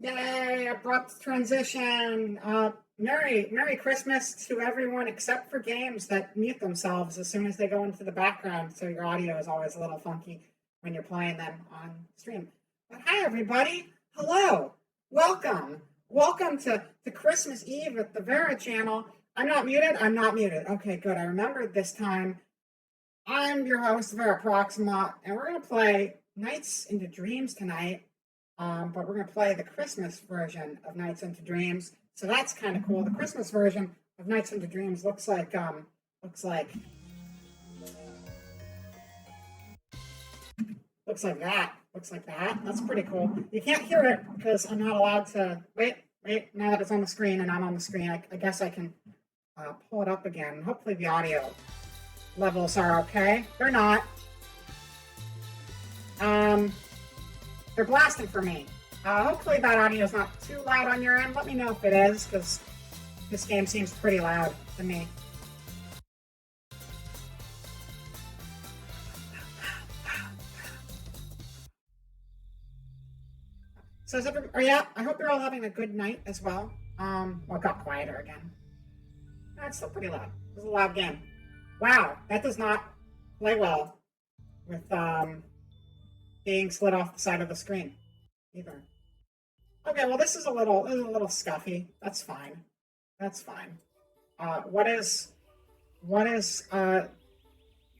Yay, abrupt transition. Merry Christmas to everyone except for games that mute themselves as soon as they go into the background, so your audio is always a little funky when you're playing them on stream. But hi, everybody. Hello. Welcome. Welcome to Christmas Eve at the Vera channel. I'm not muted. I'm not muted. Okay, good. I remembered this time. I'm your host, Vera Proxima, and we're going to play Nights into Dreams tonight. But we're going to play the Christmas version of Nights into Dreams. So that's kind of cool. The Christmas version of Nights into Dreams looks like that. Looks like that. That's pretty cool. You can't hear it because I'm not allowed to. Wait. Now that it's on the screen and I'm on the screen, I guess I can pull it up again. Hopefully the audio levels are okay. They're not. They're blasting for me. Hopefully that audio is not too loud on your end. Let me know if it is, because this game seems pretty loud to me. So is yeah, I hope you're all having a good night as well. Well, it got quieter again. No, it's still pretty loud. It's a loud game. Wow, that does not play well with being slid off the side of the screen either. Okay, well this is a little scuffy. That's fine. What is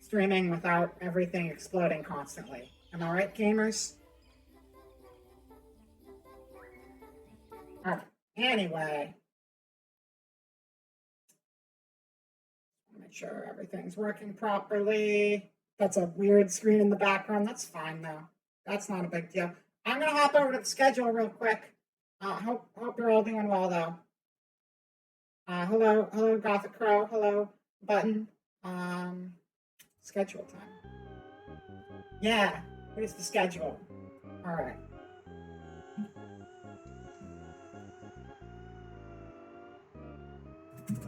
streaming without everything exploding constantly? Am I right, gamers? Alright, anyway. Make sure everything's working properly. That's a weird screen in the background. That's fine though. That's not a big deal. I'm gonna hop over to the schedule real quick. Hope you're all doing well though. Hello, Gothic Crow. Hello, Button. Schedule time. Yeah, here's the schedule. All right.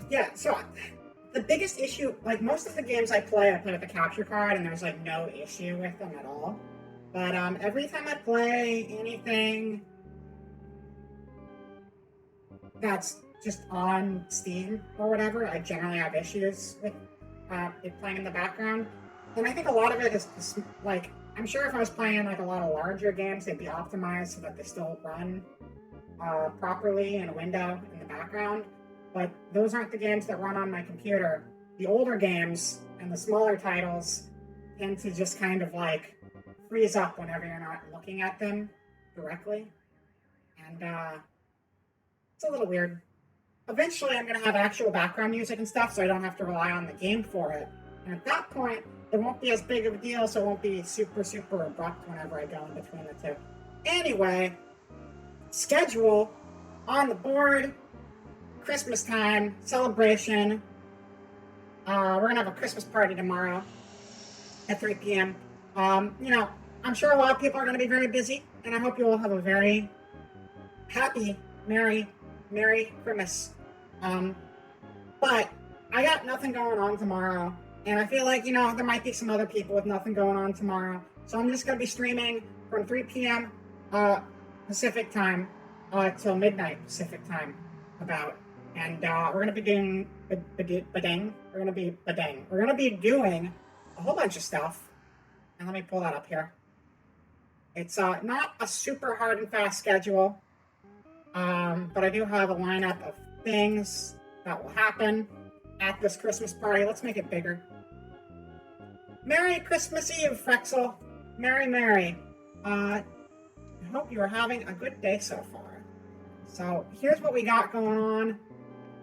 Yeah, so the biggest issue, like most of the games I play with the capture card, and there's like no issue with them at all. But every time I play anything that's just on Steam or whatever, I generally have issues with it playing in the background. And I think a lot of it is like, I'm sure if I was playing like a lot of larger games, they'd be optimized so that they still run properly in a window in the background. But those aren't the games that run on my computer. The older games and the smaller titles tend to just kind of like freeze up whenever you're not looking at them directly. And it's a little weird. Eventually I'm going to have actual background music and stuff, so I don't have to rely on the game for it. And at that point, it won't be as big of a deal, so it won't be super abrupt whenever I go in between the two. Anyway, schedule on the board. Christmas time, celebration. We're going to have a Christmas party tomorrow at 3 p.m. I'm sure a lot of people are going to be very busy, and I hope you all have a very happy, Merry Christmas. But I got nothing going on tomorrow, and I feel like, there might be some other people with nothing going on tomorrow. So I'm just going to be streaming from 3 p.m. Pacific time till midnight Pacific time about. And we're going to be doing We're going to be doing a whole bunch of stuff. And let me pull that up here. It's not a super hard and fast schedule. But I do have a lineup of things that will happen at this Christmas party. Let's make it bigger. Merry Christmas Eve, Frexel. Merry. I hope you are having a good day so far. So here's what we got going on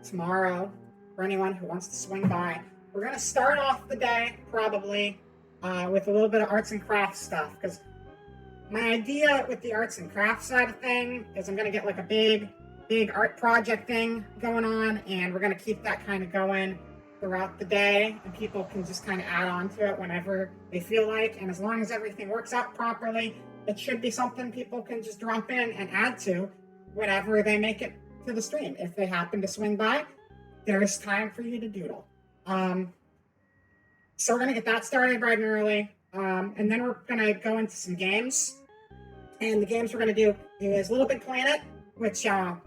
tomorrow for anyone who wants to swing by. We're going to start off the day probably with a little bit of arts and crafts stuff, because my idea with the arts and crafts side of thing is I'm going to get like a big art project thing going on, and we're going to keep that kind of going throughout the day, and people can just kind of add on to it whenever they feel like. And as long as everything works out properly, it should be something people can just drop in and add to whenever they make it to the stream. If they happen to swing by, there's time for you to doodle. So we're going to get that started bright and early, and then we're going to go into some games. And the games we're going to do is Little Big Planet, which can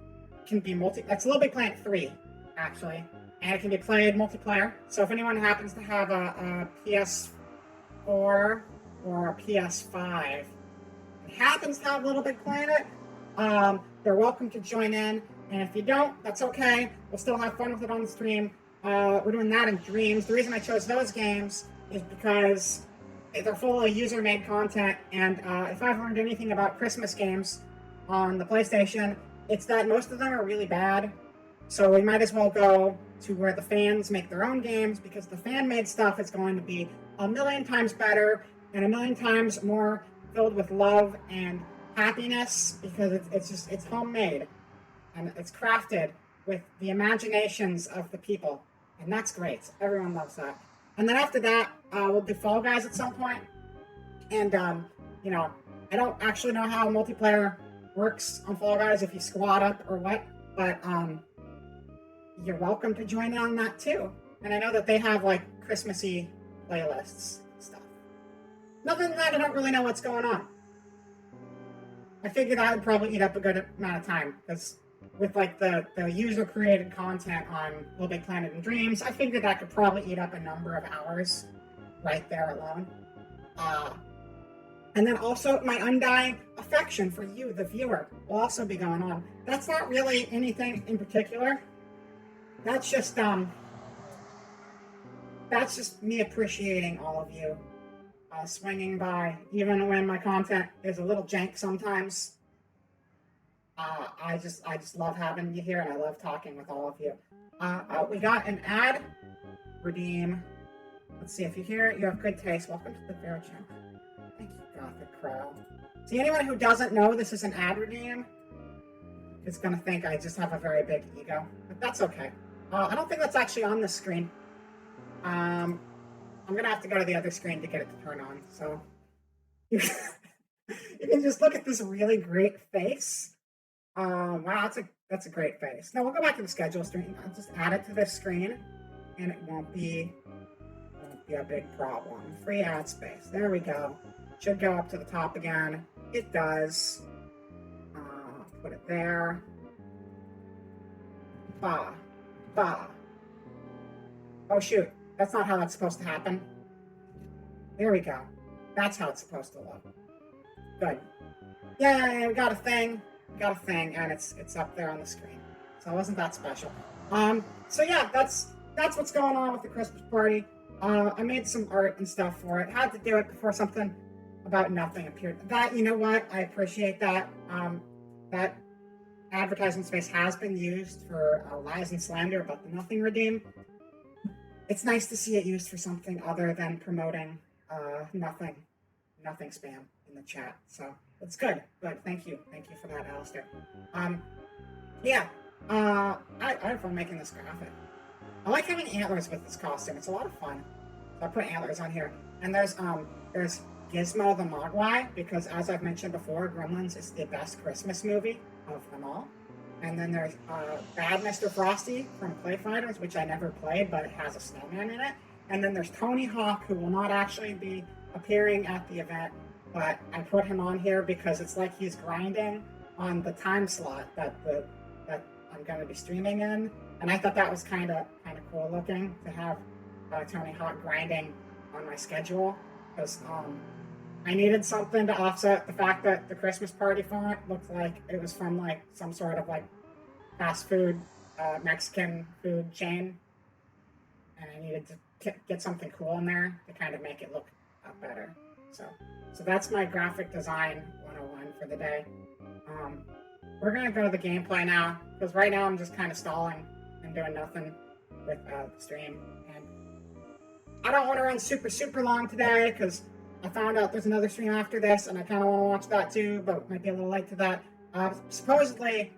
be it's Little Big Planet 3, actually, and it can be played multiplayer. So if anyone happens to have a PS4 or a PS5 and happens to have Little Big Planet, they're welcome to join in. And if you don't, that's okay. We'll still have fun with it on the stream. We're doing that in Dreams. The reason I chose those games is because they're full of user-made content, and if I've learned anything about Christmas games on the PlayStation, it's that most of them are really bad. So we might as well go to where the fans make their own games, because the fan-made stuff is going to be a million times better and a million times more filled with love and happiness, because it's homemade and it's crafted with the imaginations of the people, and that's great. Everyone loves that. And then after that, we'll do Fall Guys at some point. And you know, I don't actually know how multiplayer works on Fall Guys, if you squad up or what, but you're welcome to join in on that too. And I know that they have like Christmassy playlists and stuff. Other than that, I don't really know what's going on. I figured that would probably eat up a good amount of time, because with like the user-created content on Little Big Planet and Dreams, I figured that could probably eat up a number of hours right there alone. And then also my undying affection for you, the viewer, will also be going on. That's not really anything in particular. That's just me appreciating all of you swinging by, even when my content is a little jank sometimes. I just love having you here, and I love talking with all of you. We got an ad redeem. Let's see, if you hear it, you have good taste. Welcome to the Fair Channel. Thank you, Gothic Crow. See, anyone who doesn't know this is an ad redeem is going to think I just have a very big ego, but that's okay. I don't think that's actually on the screen. I'm going to have to go to the other screen to get it to turn on, so you can just look at this really great face. Wow, that's a great face. Now we'll go back to the schedule screen. I'll just add it to this screen, and it won't be a big problem. Free ad space. There we go. Should go up to the top again. It does. Put it there. Ba. Oh shoot, that's not how that's supposed to happen. There we go. That's how it's supposed to look. Good. Yay, we got a thing. And it's up there on the screen. So it wasn't that special. So yeah, that's what's going on with the Christmas party. I made some art and stuff for it. Had to do it before something about nothing appeared. That, you know what? I appreciate that. That advertisement space has been used for lies and slander about the Nothing Redeem. It's nice to see it used for something other than promoting nothing spam in the chat. So it's good. Thank you for that, Alistair. Yeah. I have fun making this graphic. I like having antlers with this costume. It's a lot of fun. So I put antlers on here. And there's Gizmo the Mogwai, because as I've mentioned before, Gremlins is the best Christmas movie of them all. And then there's Bad Mr. Frosty from Play Fighters, which I never played, but it has a snowman in it. And then there's Tony Hawk, who will not actually be appearing at the event, but I put him on here because it's like he's grinding on the time slot that I'm going to be streaming in. And I thought that was kind of cool looking to have Tony Hawk grinding on my schedule, because I needed something to offset the fact that the Christmas party font looked like it was from like some sort of like fast food Mexican food chain, and I needed to get something cool in there to kind of make it look better. So that's my graphic design 101 for the day. We're gonna go to the gameplay now, because right now I'm just kind of stalling and doing nothing with the stream, and I don't want to run super long today because I found out there's another stream after this, and I kind of want to watch that too, but it might be a little late to that. Supposedly,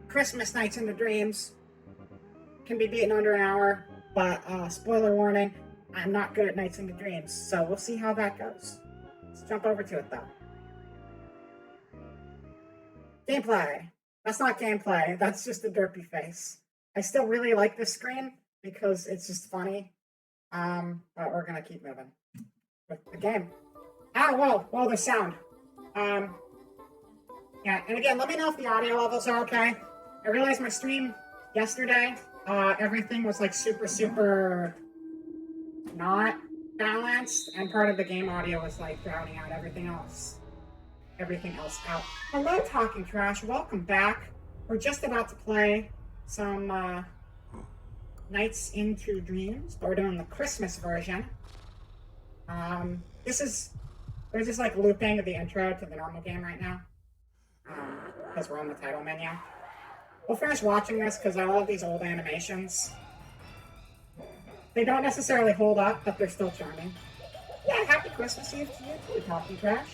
Christmas Nights into Dreams can be beaten under an hour, but spoiler warning, I'm not good at Nights into Dreams, so we'll see how that goes. Let's jump over to it though. Gameplay. That's not gameplay, that's just a derpy face. I still really like this screen because it's just funny, but we're gonna keep moving with the game. Whoa, there's sound. Yeah, and again, let me know if the audio levels are okay. I realized my stream yesterday, everything was like super not balanced, and part of the game audio was like drowning out everything else out. Hello, Talking Trash. Welcome back. We're just about to play some Nights into Dreams, but we're doing the Christmas version. We're just like looping the intro to the normal game right now, because we're on the title menu. We'll finish watching this because I love these old animations. They don't necessarily hold up, but they're still charming. Yeah, happy Christmas Eve to you too, Talking Trash.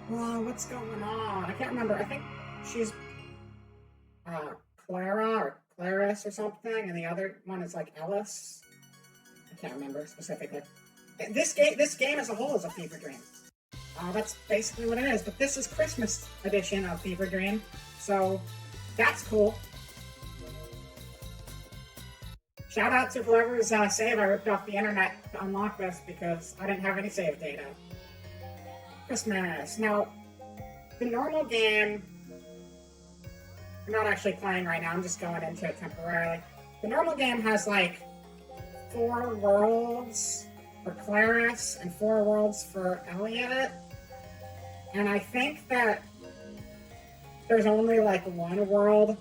Well, what's going on? I can't remember. I think she's Clara or Clarice or something, and the other one is like Ellis. I can't remember specifically. This game as a whole is a fever dream. That's basically what it is. But this is Christmas edition of Fever Dream, so that's cool. Shout out to whoever's save I ripped off the internet to unlock this because I didn't have any save data. Christmas. Now, the normal game, I'm not actually playing right now, I'm just going into it temporarily. The normal game has like 4 worlds for Clarice and 4 worlds for Elliot. And I think that there's only like 1 world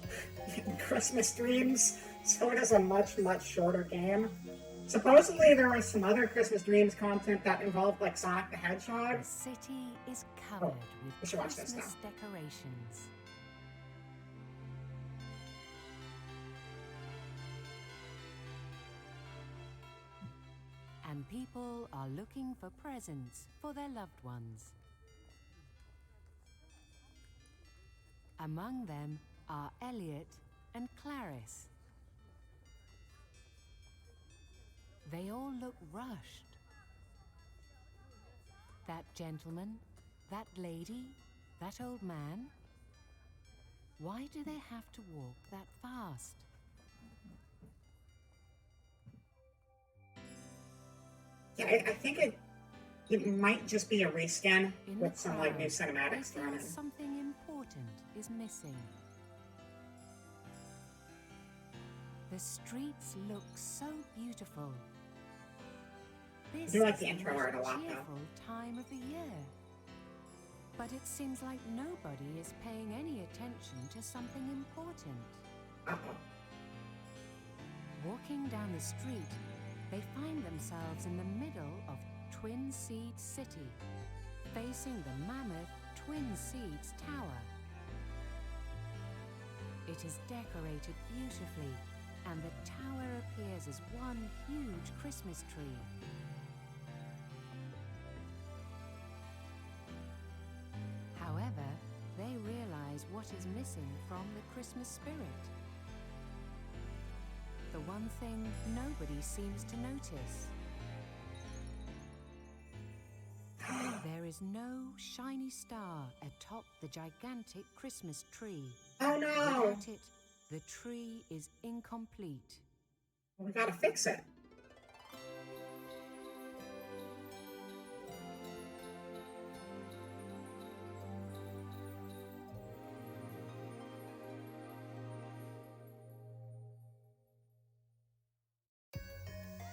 in Christmas Dreams, so it is a much shorter game. Supposedly there was some other Christmas Dreams content that involved like Sonic the Hedgehog. The city is covered with Christmas decorations. And people are looking for presents for their loved ones. Among them are Elliot and Clarice. They all look rushed. That gentleman, that lady, that old man. Why do they have to walk that fast? Yeah, I think it might just be a reskin with some like new cinematics thrown in. Something important is missing. The streets look so beautiful. This I do like the intro art a lot, though. Cheerful time of the year. But it seems like nobody is paying any attention to something important. Uh-oh. Walking down the street, they find themselves in the middle of Twin Seeds City, facing the mammoth Twin Seeds Tower. It is decorated beautifully, and the tower appears as one huge Christmas tree. However, they realize what is missing from the Christmas spirit. The one thing nobody seems to notice. There is no shiny star atop the gigantic Christmas tree. Oh no! Without it, the tree is incomplete. Well, we gotta fix it.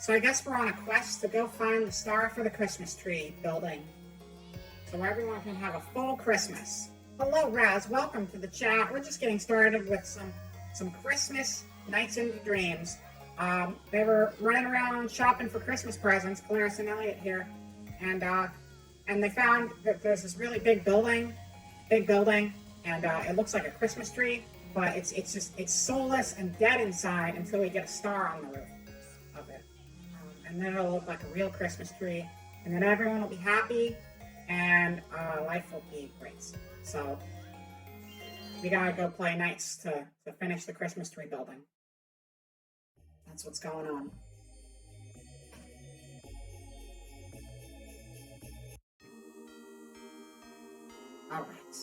So I guess we're on a quest to go find the star for the Christmas tree building, so everyone can have a full Christmas. Hello, Raz. Welcome to the chat. We're just getting started with some Christmas Nights into Dreams. They were running around shopping for Christmas presents, Clarice and Elliot here, and they found that there's this really big building, and it looks like a Christmas tree, but it's soulless and dead inside until we get a star on the roof of it, and then it'll look like a real Christmas tree, and then everyone will be happy, and life will be great. So we gotta go play Nights to finish the Christmas tree building. That's what's going on. All right.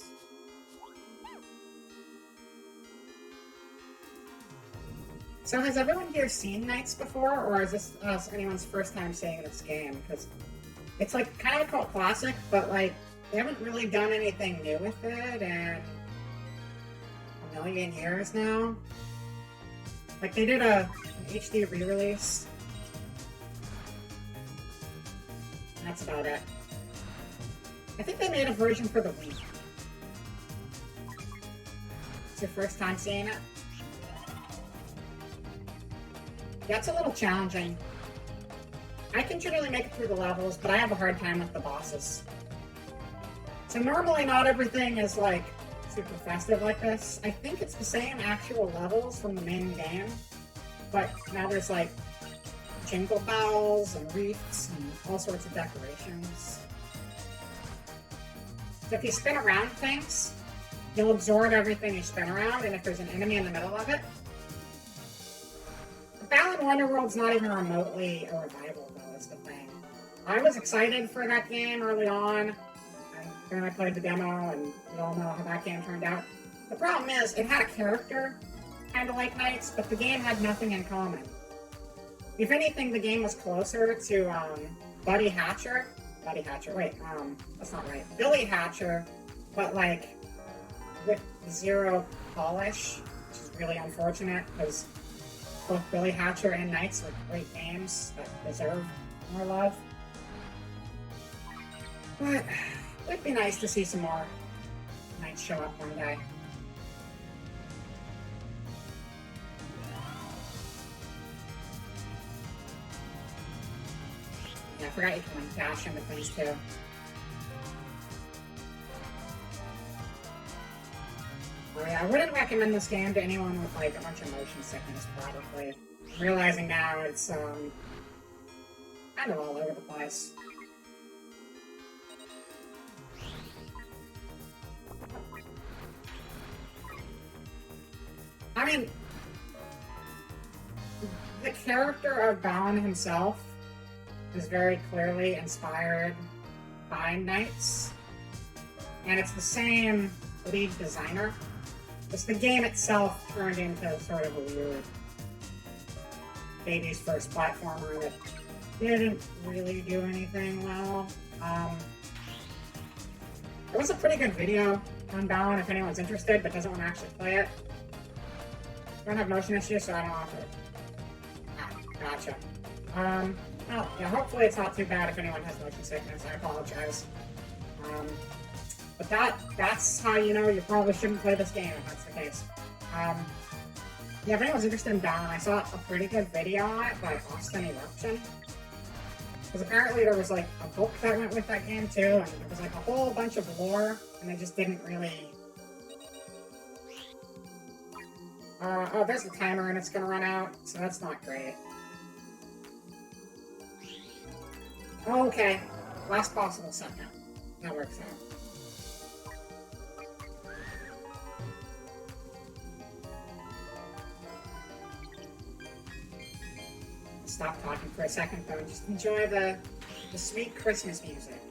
So has everyone here seen Knights before, or is this anyone's first time seeing this game? Because it's like kind of a cult classic, but like they haven't really done anything new with it in a million years now. Like they did an HD re-release. That's about it. I think they made a version for the Wii. It's your first time seeing it? That's a little challenging. I can generally make it through the levels, but I have a hard time with the bosses. So normally not everything is like super festive like this. I think it's the same actual levels from the main game, but now there's like jingle bells and wreaths and all sorts of decorations. So if you spin around things, you'll absorb everything you spin around, and if there's an enemy in the middle of it. Balan Wonderworld's not even remotely a revival, though, is the thing. I was excited for that game early on, and then I played the demo, and we all know how that game turned out. The problem is, it had a character, kind of like Knights, but the game had nothing in common. If anything, the game was closer to Buddy Hatcher. Wait, that's not right. Billy Hatcher, but like with zero polish, which is really unfortunate because both Billy Hatcher and Knights are great games that deserve more love. But it'd be nice to see some more Knights show up one day. Yeah, I forgot you can like dash into things too. Oh yeah, I wouldn't recommend this game to anyone with like a bunch of motion sickness, probably. I'm realizing now it's kind of all over the place. I mean, the character of Balan himself is very clearly inspired by Knights, and it's the same lead designer. Just the game itself turned into sort of a weird baby's first platformer that didn't really do anything well. It was a pretty good video on Balan if anyone's interested but doesn't want to actually play it. I don't have motion issues, so I don't offer it. Ah, gotcha. Well, yeah, hopefully it's not too bad if anyone has motion sickness. I apologize. But that's how you know you probably shouldn't play this game if that's the case. Yeah, if anyone's interested in Balan, I saw a pretty good video on it by Austin Eruption. Because apparently there was like a book that went with that game too, and there was like a whole bunch of lore, and they just didn't really... oh, there's the timer and it's gonna run out, so that's not great. Okay, last possible second. That works out. Stop talking for a second though, just enjoy the sweet Christmas music.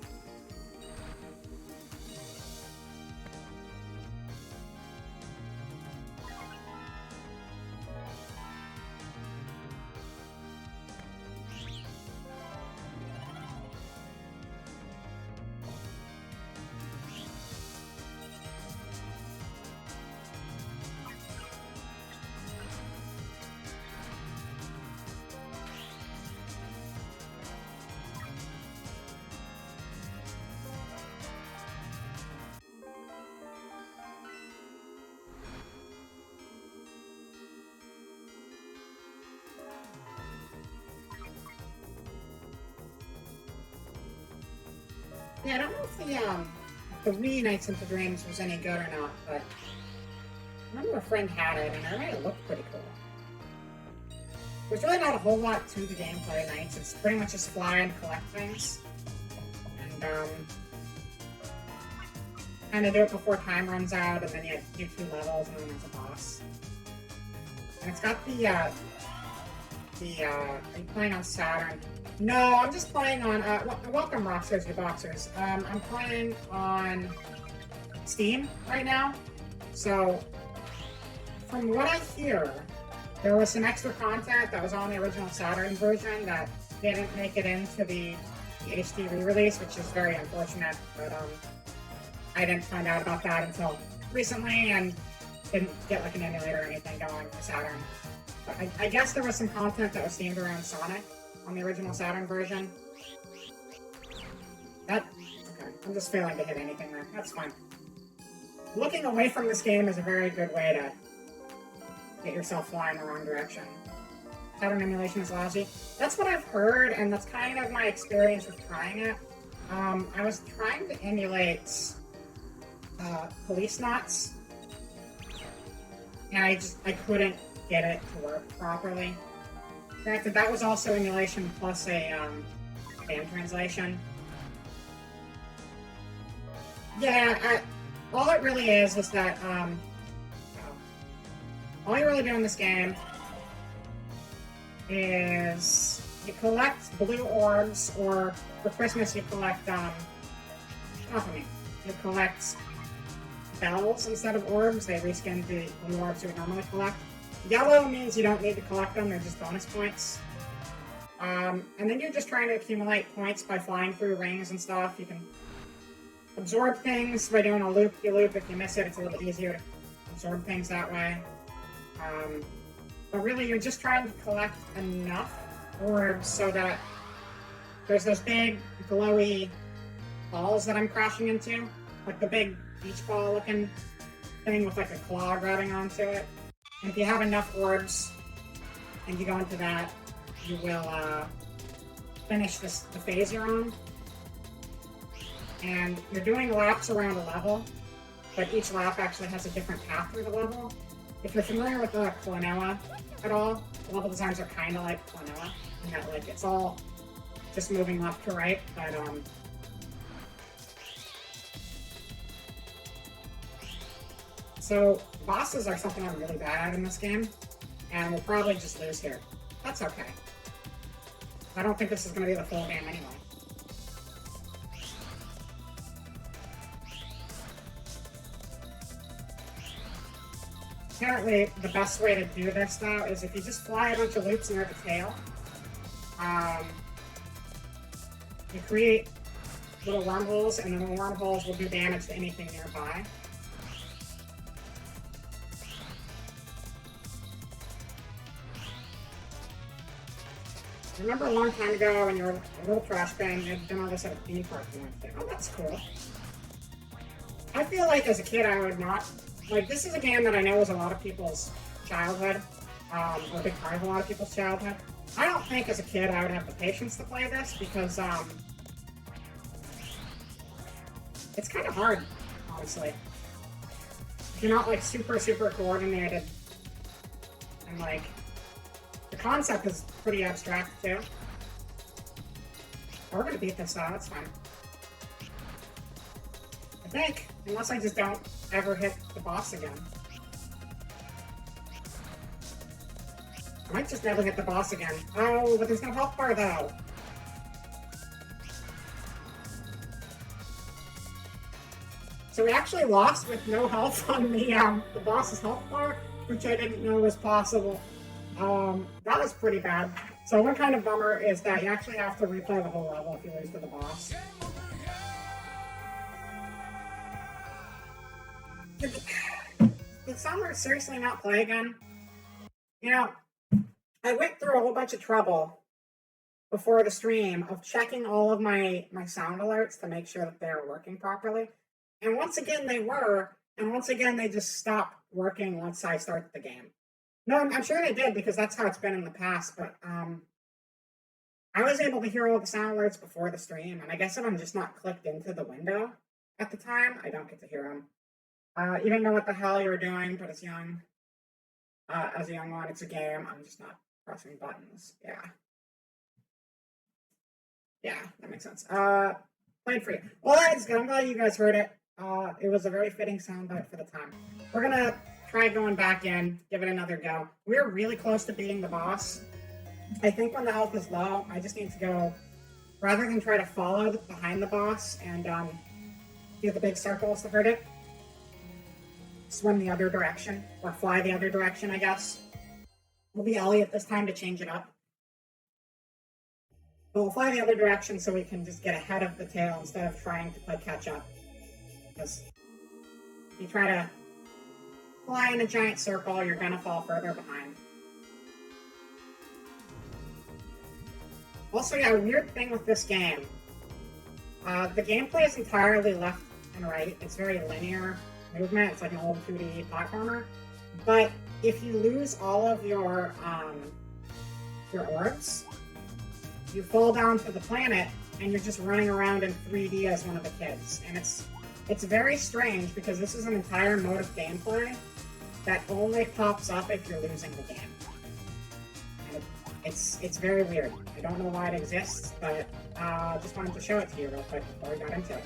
Yeah, I don't know if the Wii Nights into Dreams was any good or not, but I remember a friend had it, and I remember it looked pretty cool. There's really not a whole lot to the gameplay of Nights. It's pretty much just fly and collect things. And, kind of do it before time runs out, and then you do 2 levels, and then there's a boss. And it's got are you playing on Saturn? No, I'm just playing on, welcome Rockstars, you boxers. I'm playing on Steam right now. So, from what I hear, There was some extra content that was on the original Saturn version that didn't make it into the HD re-release, which is very unfortunate, but I didn't find out about that until recently and didn't get like an emulator or anything going for Saturn. But I guess there was some content that was themed around Sonic on the original Saturn version. Okay, I'm just failing to hit anything there. That's fine. Looking away from this game is a very good way to get yourself flying the wrong direction. Saturn emulation is lousy. That's what I've heard, and that's kind of my experience with trying it. I was trying to emulate Police Knots, and I couldn't get it to work properly. Granted, that was also emulation plus a band translation. Yeah, all it really is that all you really do in this game is you collect blue orbs, or for Christmas you collect you collect bells instead of orbs. They reskin the blue orbs you would normally collect. Yellow means you don't need to collect them, they're just bonus points. And then you're just trying to accumulate points by flying through rings and stuff. You can absorb things by doing a loop-de-loop. If you miss it, it's a little easier to absorb things that way. But really, you're just trying to collect enough orbs so that there's those big, glowy balls that I'm crashing into. Like the big beach ball looking thing with like a claw grabbing onto it. And if you have enough orbs and you go into that, you will finish the phase you're on. And you're doing laps around a level, but each lap actually has a different path through the level. If you're familiar with Klonoa at all, the level designs are kind of like Klonoa, in that like it's all just moving left to right, but so bosses are something I'm really bad at in this game, and we'll probably just lose here. That's okay. I don't think this is going to be the full game anyway. Apparently, the best way to do this, though, is if you just fly a bunch of loops near the tail, you create little wormholes, and then the wormholes will do damage to anything nearby. I remember a long time ago when you were a little trash bin, you had done all this at a theme park you went to. Oh, that's cool. I feel like as a kid I would not... Like, this is a game that I know was a lot of people's childhood, or a big part of a lot of people's childhood. I don't think as a kid I would have the patience to play this, because, it's kind of hard, honestly. If you're not, like, super coordinated, and, like, the concept is pretty abstract, too. We're gonna beat this out, that's fine. I think, unless I just don't ever hit the boss again. I might just never hit the boss again. Oh, but there's no health bar, though. So we actually lost with no health on the boss's health bar, which I didn't know was possible. That was pretty bad. So one kind of bummer is that you actually have to replay the whole level if you lose to the boss. Did Summer seriously not play again? You know, I went through a whole bunch of trouble before the stream of checking all of my sound alerts to make sure that they were working properly. And once again they were, and once again they just stopped working once I started the game. No, I'm sure they did, because that's how it's been in the past, but I was able to hear all the sound alerts before the stream, and I guess if I'm just not clicked into the window at the time, I don't get to hear them. You didn't know what the hell you were doing, but as a young one, it's a game. I'm just not pressing buttons. Yeah. Yeah, that makes sense. Played for you. Well, that's good. I'm glad you guys heard it. It was a very fitting soundbite for the time. We're gonna try going back in, give it another go. We're really close to beating the boss. I think when the health is low, I just need to go, rather than try to follow behind the boss and do the big circles to hurt it, swim the other direction, or fly the other direction, I guess. We'll be Elliot this time to change it up. But we'll fly the other direction so we can just get ahead of the tail instead of trying to play catch up. Because if you try to fly in a giant circle, you're gonna fall further behind. Also, yeah, a weird thing with this game. The gameplay is entirely left and right. It's very linear movement. It's like an old 2D platformer. But if you lose all of your orbs, you fall down to the planet and you're just running around in 3D as one of the kids. And it's very strange because this is an entire mode of gameplay that only pops up if you're losing the game. And it's very weird. I don't know why it exists, but just wanted to show it to you real quick before we got into it.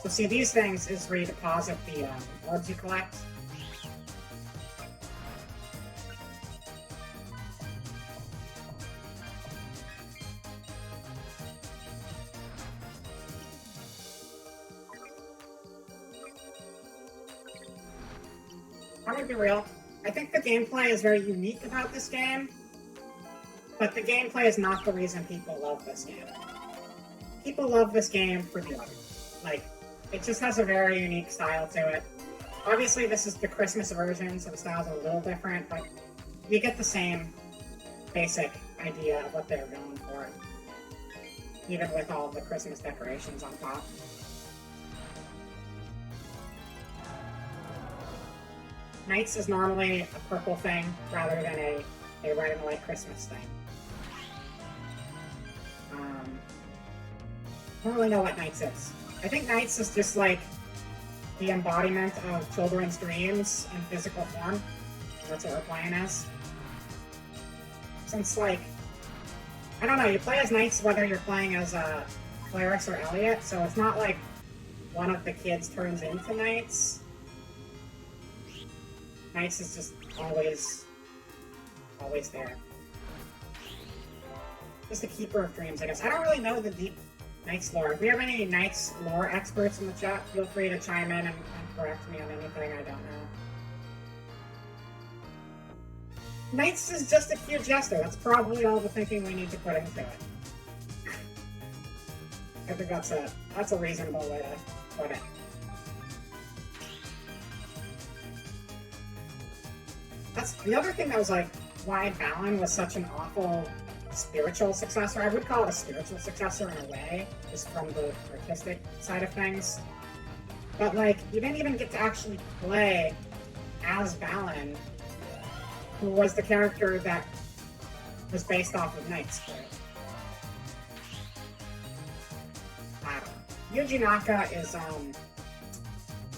So see, these things is where you deposit the orbs you collect. I'm gonna be real. I think the gameplay is very unique about this game, but the gameplay is not the reason people love this game. People love this game for the art. Like, it just has a very unique style to it. Obviously, this is the Christmas version, so the style's a little different, but you get the same basic idea of what they're going for, even with all the Christmas decorations on top. NiGHTS is normally a purple thing rather than a red and white Christmas thing. I don't really know what NiGHTS is. I think NiGHTS is just like the embodiment of children's dreams in physical form. That's what we're playing as. Since, like, I don't know, you play as NiGHTS whether you're playing as Claris or Elliot, so it's not like one of the kids turns into NiGHTS. NiGHTS is just always there. Just a keeper of dreams, I guess. I don't really know the deep NiGHTS lore. If we have any NiGHTS lore experts in the chat, feel free to chime in and correct me on anything I don't know. NiGHTS is just a cute jester. That's probably all the thinking we need to put into it. I think that's a reasonable way to put it. That's the other thing that was like why Balan was such an awful spiritual successor. I would call it a spiritual successor in a way, just from the artistic side of things. But like, you didn't even get to actually play as Balan, who was the character that was based off of NiGHTS. Yuji Naka is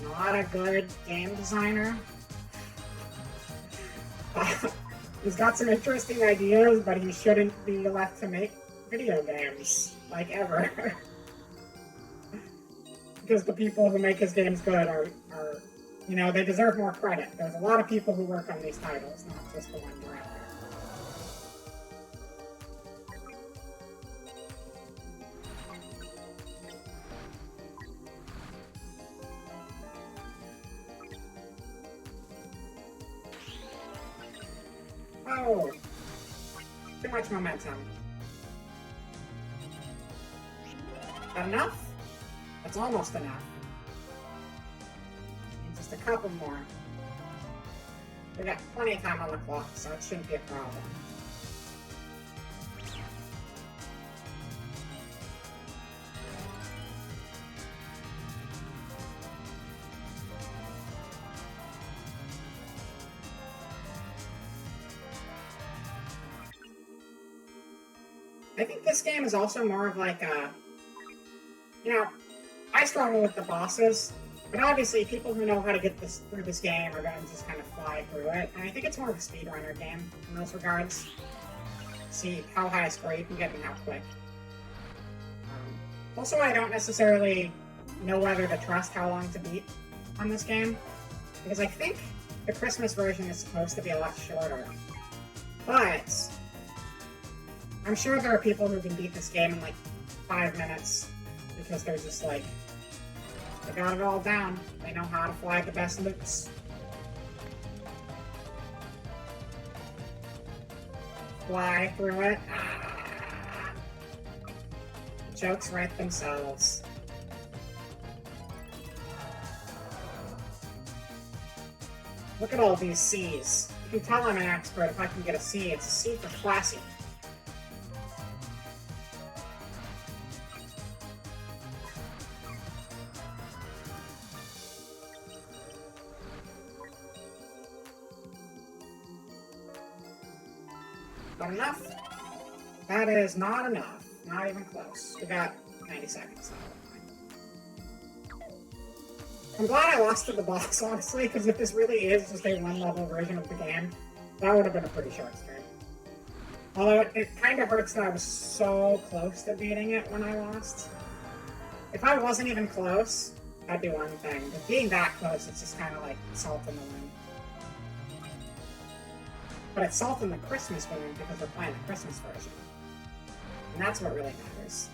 not a good game designer. He's got some interesting ideas, but he shouldn't be left to make video games, like, ever. Because the people who make his games good are, you know, they deserve more credit. There's a lot of people who work on these titles, not just the one director. Oh, too much momentum. Enough? That's almost enough. And just a couple more. We got plenty of time on the clock, so it shouldn't be a problem. I think this game is also more of like a, you know, I struggle with the bosses, but obviously people who know how to get through this game are going to just kind of fly through it, and I think it's more of a speedrunner game in those regards. See how high a score you can get and how quick. Also, I don't necessarily know whether to trust how long to beat on this game, because I think the Christmas version is supposed to be a lot shorter, but I'm sure there are people who can beat this game in like 5 minutes because they're just like, they got it all down. They know how to fly the best loops. Fly through it. Ah. Jokes write themselves. Look at all these C's. You can tell I'm an expert if I can get a C. It's a C for classy. Not enough? That is not enough. Not even close. We got 90 seconds. I'm glad I lost to the boss, honestly, because if this really is just a one-level version of the game, that would have been a pretty short stream. Although it kind of hurts that I was so close to beating it when I lost. If I wasn't even close, that'd be one thing. But being that close, it's just kind of like salt in the wind. But it's salt in the Christmas wind because we're playing the Christmas version. And that's what really matters.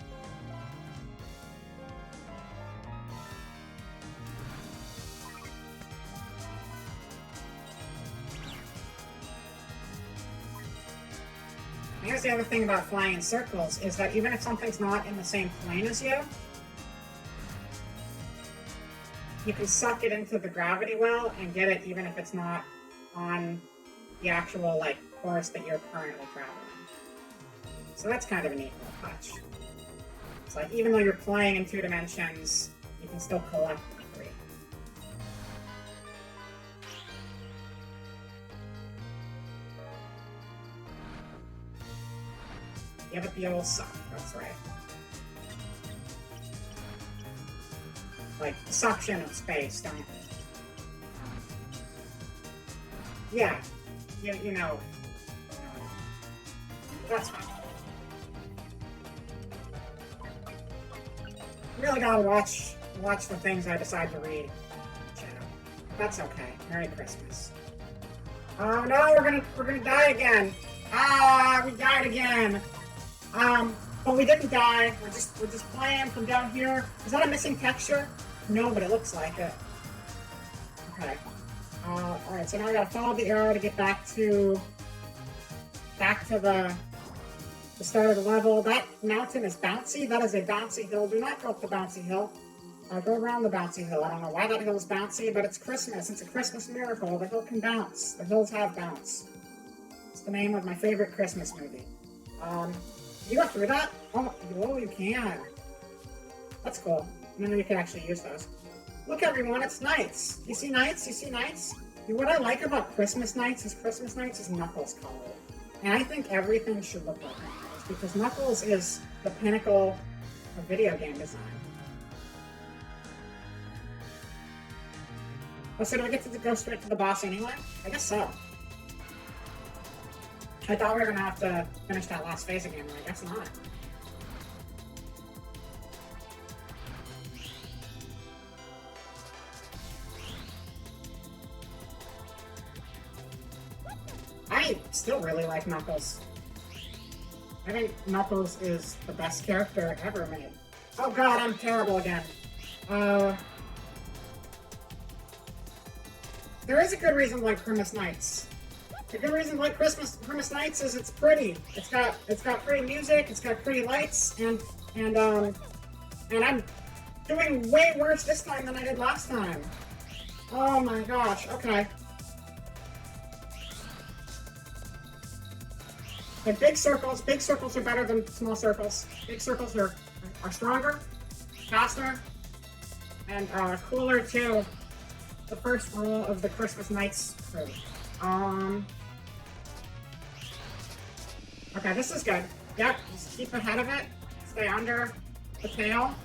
Here's the other thing about flying in circles, is that even if something's not in the same plane as you, you can suck it into the gravity well and get it even if it's not on the actual, like, course that you're currently traveling. So that's kind of a neat little touch. It's like, even though you're playing in 2 dimensions, you can still collect the 3. Give it the old suck, that's right. Like, suction of space, don't you? Yeah, you know. That's fine. Really gotta watch the things I decide to read. That's okay. Merry Christmas. Oh no, we're gonna die again. Ah, we died again. But we didn't die. We're just playing from down here. Is that a missing texture? No, but it looks like it. Okay. Alright, so now I gotta follow the arrow to get back to the start of the level. That mountain is bouncy. That is a bouncy hill. Do not go up the bouncy hill. Go around the bouncy hill. I don't know why that hill is bouncy, but it's Christmas. It's a Christmas miracle. The hill can bounce. The hills have bounce. It's the name of my favorite Christmas movie. You go through that? Oh, you can. That's cool. And then you can actually use those. Look, everyone, it's Knights. You see Knights? You see Knights? What I like about Christmas Knights is Knuckles color. And I think everything should look like Knuckles, because Knuckles is the pinnacle of video game design. Oh, so do I get to go straight to the boss anyway? I guess so. I thought we were gonna have to finish that last phase again, but I guess not. I still really like Knuckles. I think Knuckles is the best character ever made. Oh god, I'm terrible again. There is a good reason to like Crimmus NiGHTS. The good reason to like Crimmus NiGHTS is it's pretty. It's got pretty music, it's got pretty lights, and I'm doing way worse this time than I did last time. Oh my gosh, okay. But big circles are better than small circles. Big circles are stronger, faster, and cooler too. The first rule of the Christmas NiGHTS crew. Okay, this is good. Yep, just keep ahead of it. Stay under the tail.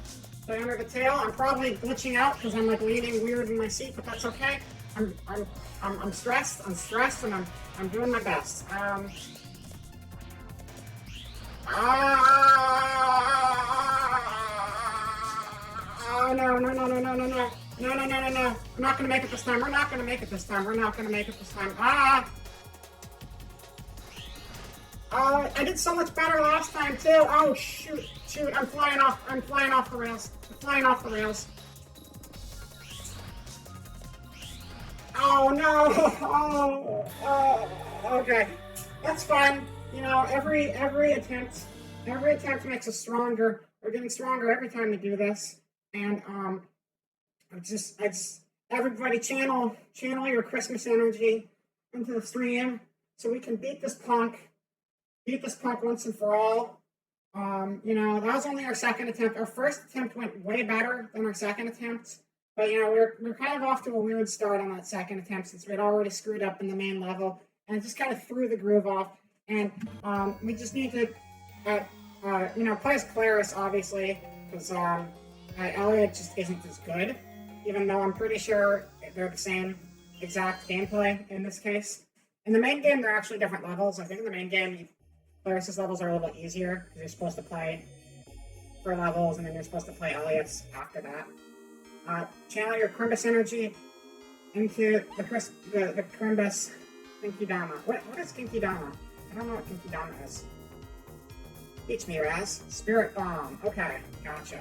Stay under the tail. I'm probably glitching out because I'm like leaning weird in my seat, but that's okay. I'm stressed. I'm stressed, and I'm doing my best. Oh no. No. I'm not gonna make it this time. We're not gonna make it this time. Ah! I did so much better last time too. Oh shoot, I'm flying off the rails. I'm flying off the rails. Oh no! Okay. That's fine. You know, every attempt makes us stronger. We're getting stronger every time we do this. And I just everybody channel your Christmas energy into the stream so we can beat this punk once and for all. You know, that was only our second attempt. Our first attempt went way better than our second attempt. But you know, we're kind of off to a weird start on that second attempt since we'd already screwed up in the main level, and it just kind of threw the groove off. And we just need to, you know, play as Claris obviously, because Elliot just isn't as good. Even though I'm pretty sure they're the same exact gameplay in this case. In the main game, they're actually different levels. I think in the main game, Claris's levels are a little bit easier because you're supposed to play 4 levels, and then you're supposed to play Elliot's after that. Channel your Crimmus energy into the Crimmus Kinkidama. What is Kinkidama? I don't know what Kinkidama is. Teach me, Raz. Spirit Bomb. Okay, gotcha.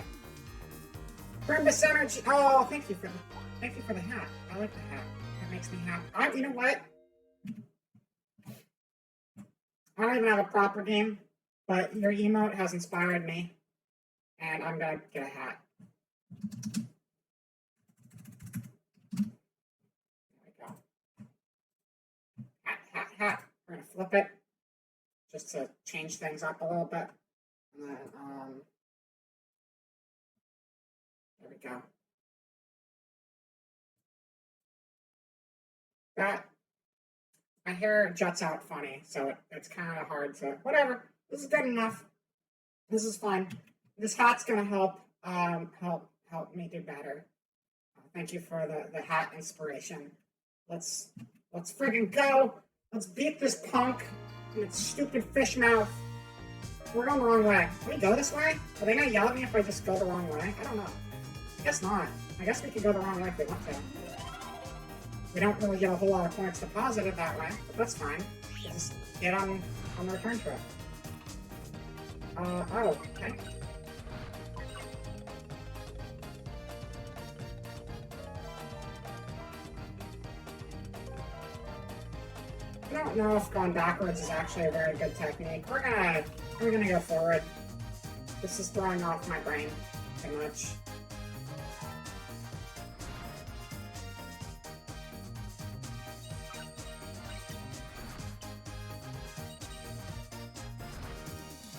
Crimmus energy. Oh, thank you for the hat. I like the hat. That makes me happy. You know what? I don't even have a proper game, but your emote has inspired me, and I'm gonna get a hat. Hat. We're gonna flip it just to change things up a little bit. And then, there we go. That, my hair juts out funny, so it's kind of hard to, whatever. This is good enough. This is fine. This hat's gonna help me do better. Thank you for the hat inspiration. Let's friggin' go. Let's beat this punk and its stupid fish mouth. We're going the wrong way. Can we go this way? Are they gonna yell at me if I just go the wrong way? I don't know. I guess not. I guess we could go the wrong way if we want to. We don't really get a whole lot of points deposited that way, but that's fine. We'll just get on the return trip. Oh, okay. I don't know if going backwards is actually a very good technique. We're gonna go forward. This is throwing off my brain too much.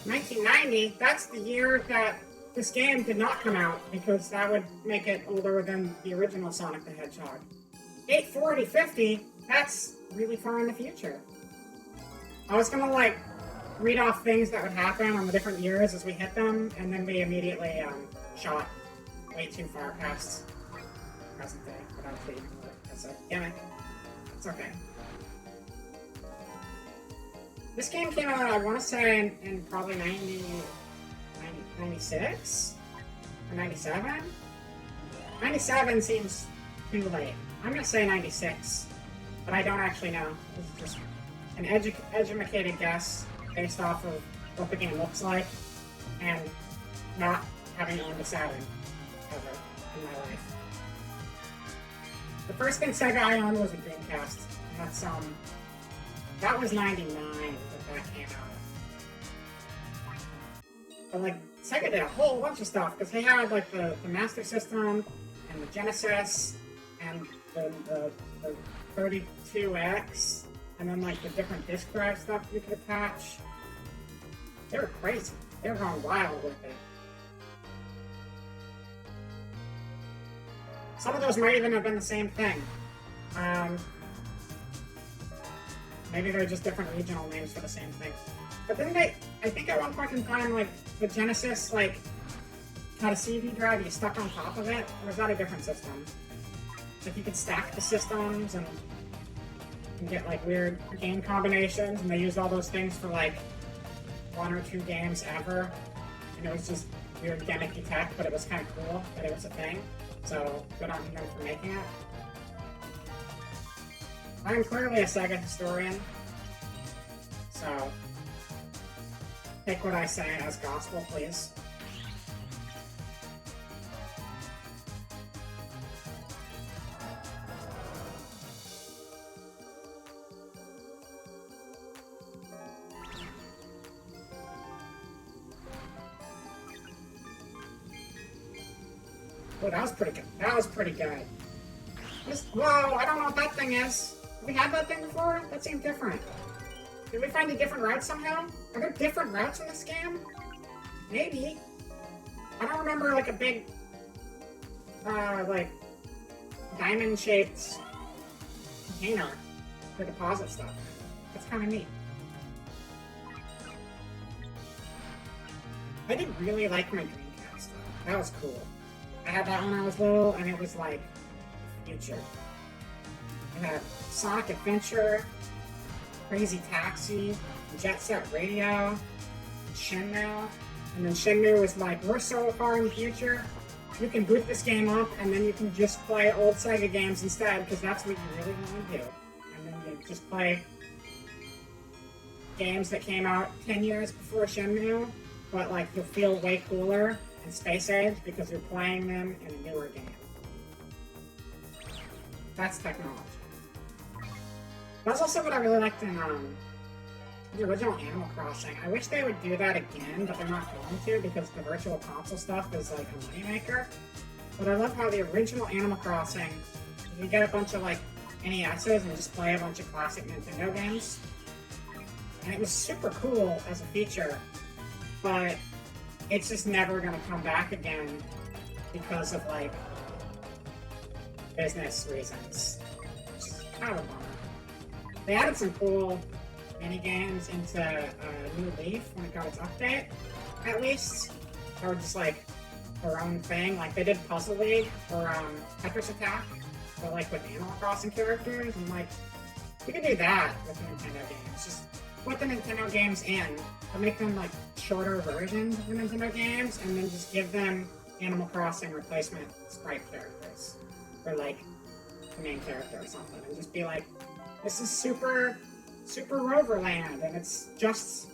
$1990, that's the year that this game did not come out, because that would make it older than the original Sonic the Hedgehog. 84050, that's really far in the future. I was gonna like read off things that would happen on the different years as we hit them, and then we immediately shot way too far past present day without feeding it. That's a gimmick. It's okay. This game came out, I want to say, in probably 96? Or 97? 97 seems too late. I'm going to say 96, but I don't actually know. This is just an educated guess based off of what the game looks like, and not having owned a Saturn ever in my life. The first thing Sega I owned was a Dreamcast, and that's, that was 99 that came out. But like, Sega did a whole bunch of stuff, because they had like the Master System, and the Genesis, and the 32X, and then like the different disk drive stuff you could attach. They were crazy. They were going wild with it. Some of those might even have been the same thing. Maybe they're just different regional names for the same thing. But then I think at one point in time, like, the Genesis, like, had a CD drive you stuck on top of it, or was that a different system? Like, you could stack the systems and get, like, weird game combinations, and they used all those things for, like, 1 or 2 games ever. And it was just weird gimmicky tech, but it was kind of cool that it was a thing. So, good on them for making it. I'm clearly a Sega historian, so Take what I say as gospel, please. Oh, that was pretty good. That was pretty good. Whoa, I don't know what that thing is. Have we had that thing before? That seemed different. Did we find a different route somehow? Are there different routes in this game? Maybe. I don't remember like a big, like, diamond-shaped container to deposit stuff. That's kind of neat. I did really like my Dreamcast stuff. That was cool. I had that when I was little, and it was like future. I had Sonic Adventure, Crazy Taxi, Jet Set Radio, and Shenmue. And then Shenmue was like, we're so far in the future, you can boot this game up, and then you can just play old Sega games instead, because that's what you really want to do. And then you just play games that came out 10 years before Shenmue, but like you'll feel way cooler and Space Age because you're playing them in a newer game. That's technology. That's also what I really liked in the original Animal Crossing. I wish they would do that again, but they're not going to because the virtual console stuff is like a moneymaker. But I love how the original Animal Crossing, you get a bunch of like NESs and just play a bunch of classic Nintendo games. And it was super cool as a feature, but it's just never going to come back again because of like business reasons. Which is kind of a bummer. They added some cool mini games into New Leaf when it got its update, at least. They were just like their own thing. Like they did Puzzle League or Tetris Attack, but like with Animal Crossing characters. And like you could do that with Nintendo games. Just put the Nintendo games in, or make them like shorter versions of the Nintendo games, and then just give them Animal Crossing replacement sprite characters, or like the main character or something, and just be like, this is Super Roverland, and it's just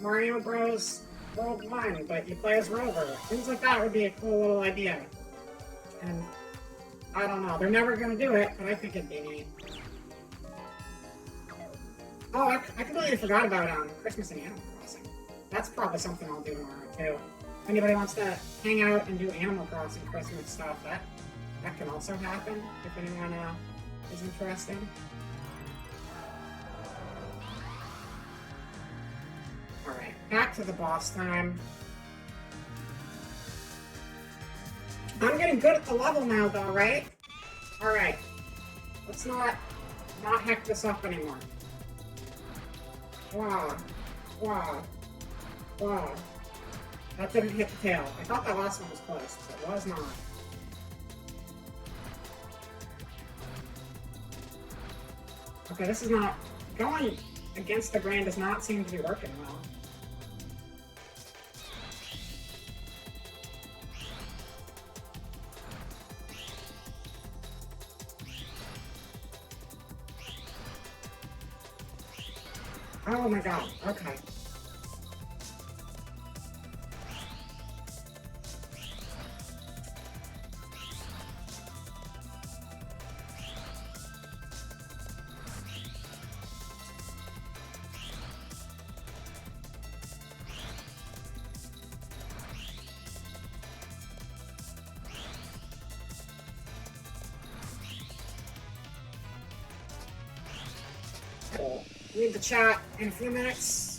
Mario Bros. World 1, but you play as Rover. Things like that would be a cool little idea. And I don't know, they're never gonna do it, but I think it'd be neat. Oh, I completely forgot about Christmas and Animal Crossing. That's probably something I'll do tomorrow too. If anybody wants to hang out and do Animal Crossing Christmas stuff, that can also happen if anyone is interested. Alright, back to the boss time. I'm getting good at the level now though, right? Alright. Let's not heck this up anymore. Wow. Wow. Wow. That didn't hit the tail. I thought that last one was close, but it was not. Okay, this is not... Going against the grain does not seem to be working well. Oh my god, okay. Cool. Read the chat in a few minutes.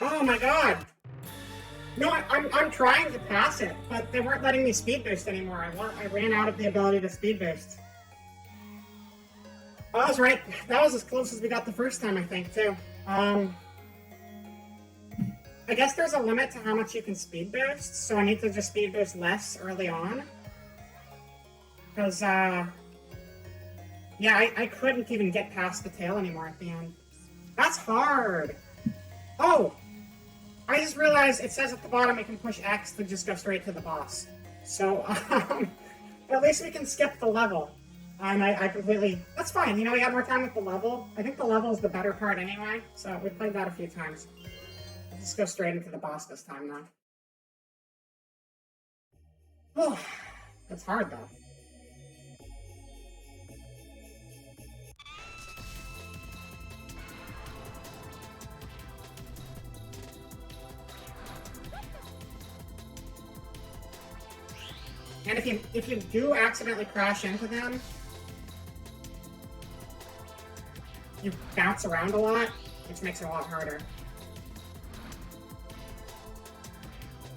Oh my god! No, I'm trying to pass it, but they weren't letting me speed boost anymore. I ran out of the ability to speed boost. Oh, I was right. That was as close as we got the first time, I think, too. I guess there's a limit to how much you can speed boost, so I need to just speed boost less early on. Because, yeah, I couldn't even get past the tail anymore at the end. That's hard! Oh! I just realized it says at the bottom we can push X to just go straight to the boss. So, at least we can skip the level. And I completely... That's fine, you know, we got more time with the level. I think the level is the better part anyway, so we played that a few times. Let's just go straight into the boss this time, though. Oh, that's hard, though. And if you do accidentally crash into them, you bounce around a lot, which makes it a lot harder.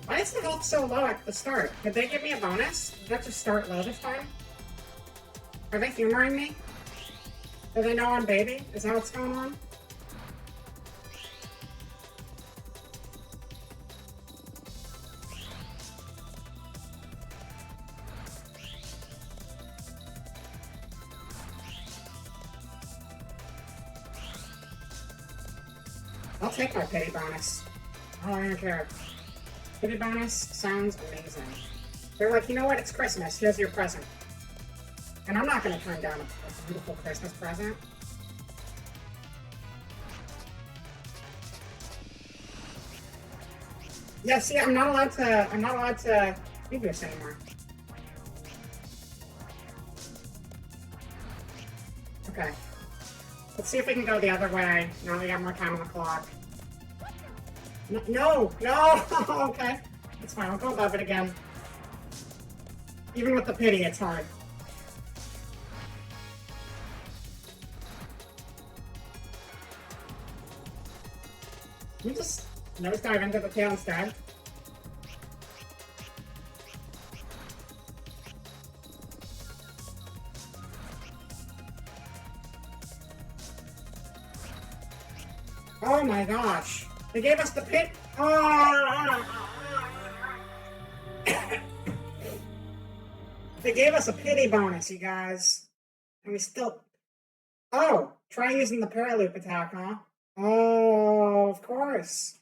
Why is the health so low at the start? Did they give me a bonus? Did that just start low this time? Are they humoring me? Do they know I'm baby? Is that what's going on? I'll take my pity bonus. I don't even care. Pity bonus sounds amazing. They're like, you know what? It's Christmas. Here's your present. And I'm not going to turn down a beautiful Christmas present. Yeah, see, I'm not allowed to do this anymore. Okay. Let's see if we can go the other way. Now we got more time on the clock. No! Okay. It's fine, I'll go above it again. Even with the pity, it's hard. Can we just nosedive into the tail instead? Oh my gosh. They gave us the pit. Oh. They gave us a pity bonus, you guys. And we still... Oh, try using the paraloop attack, huh? Oh, of course.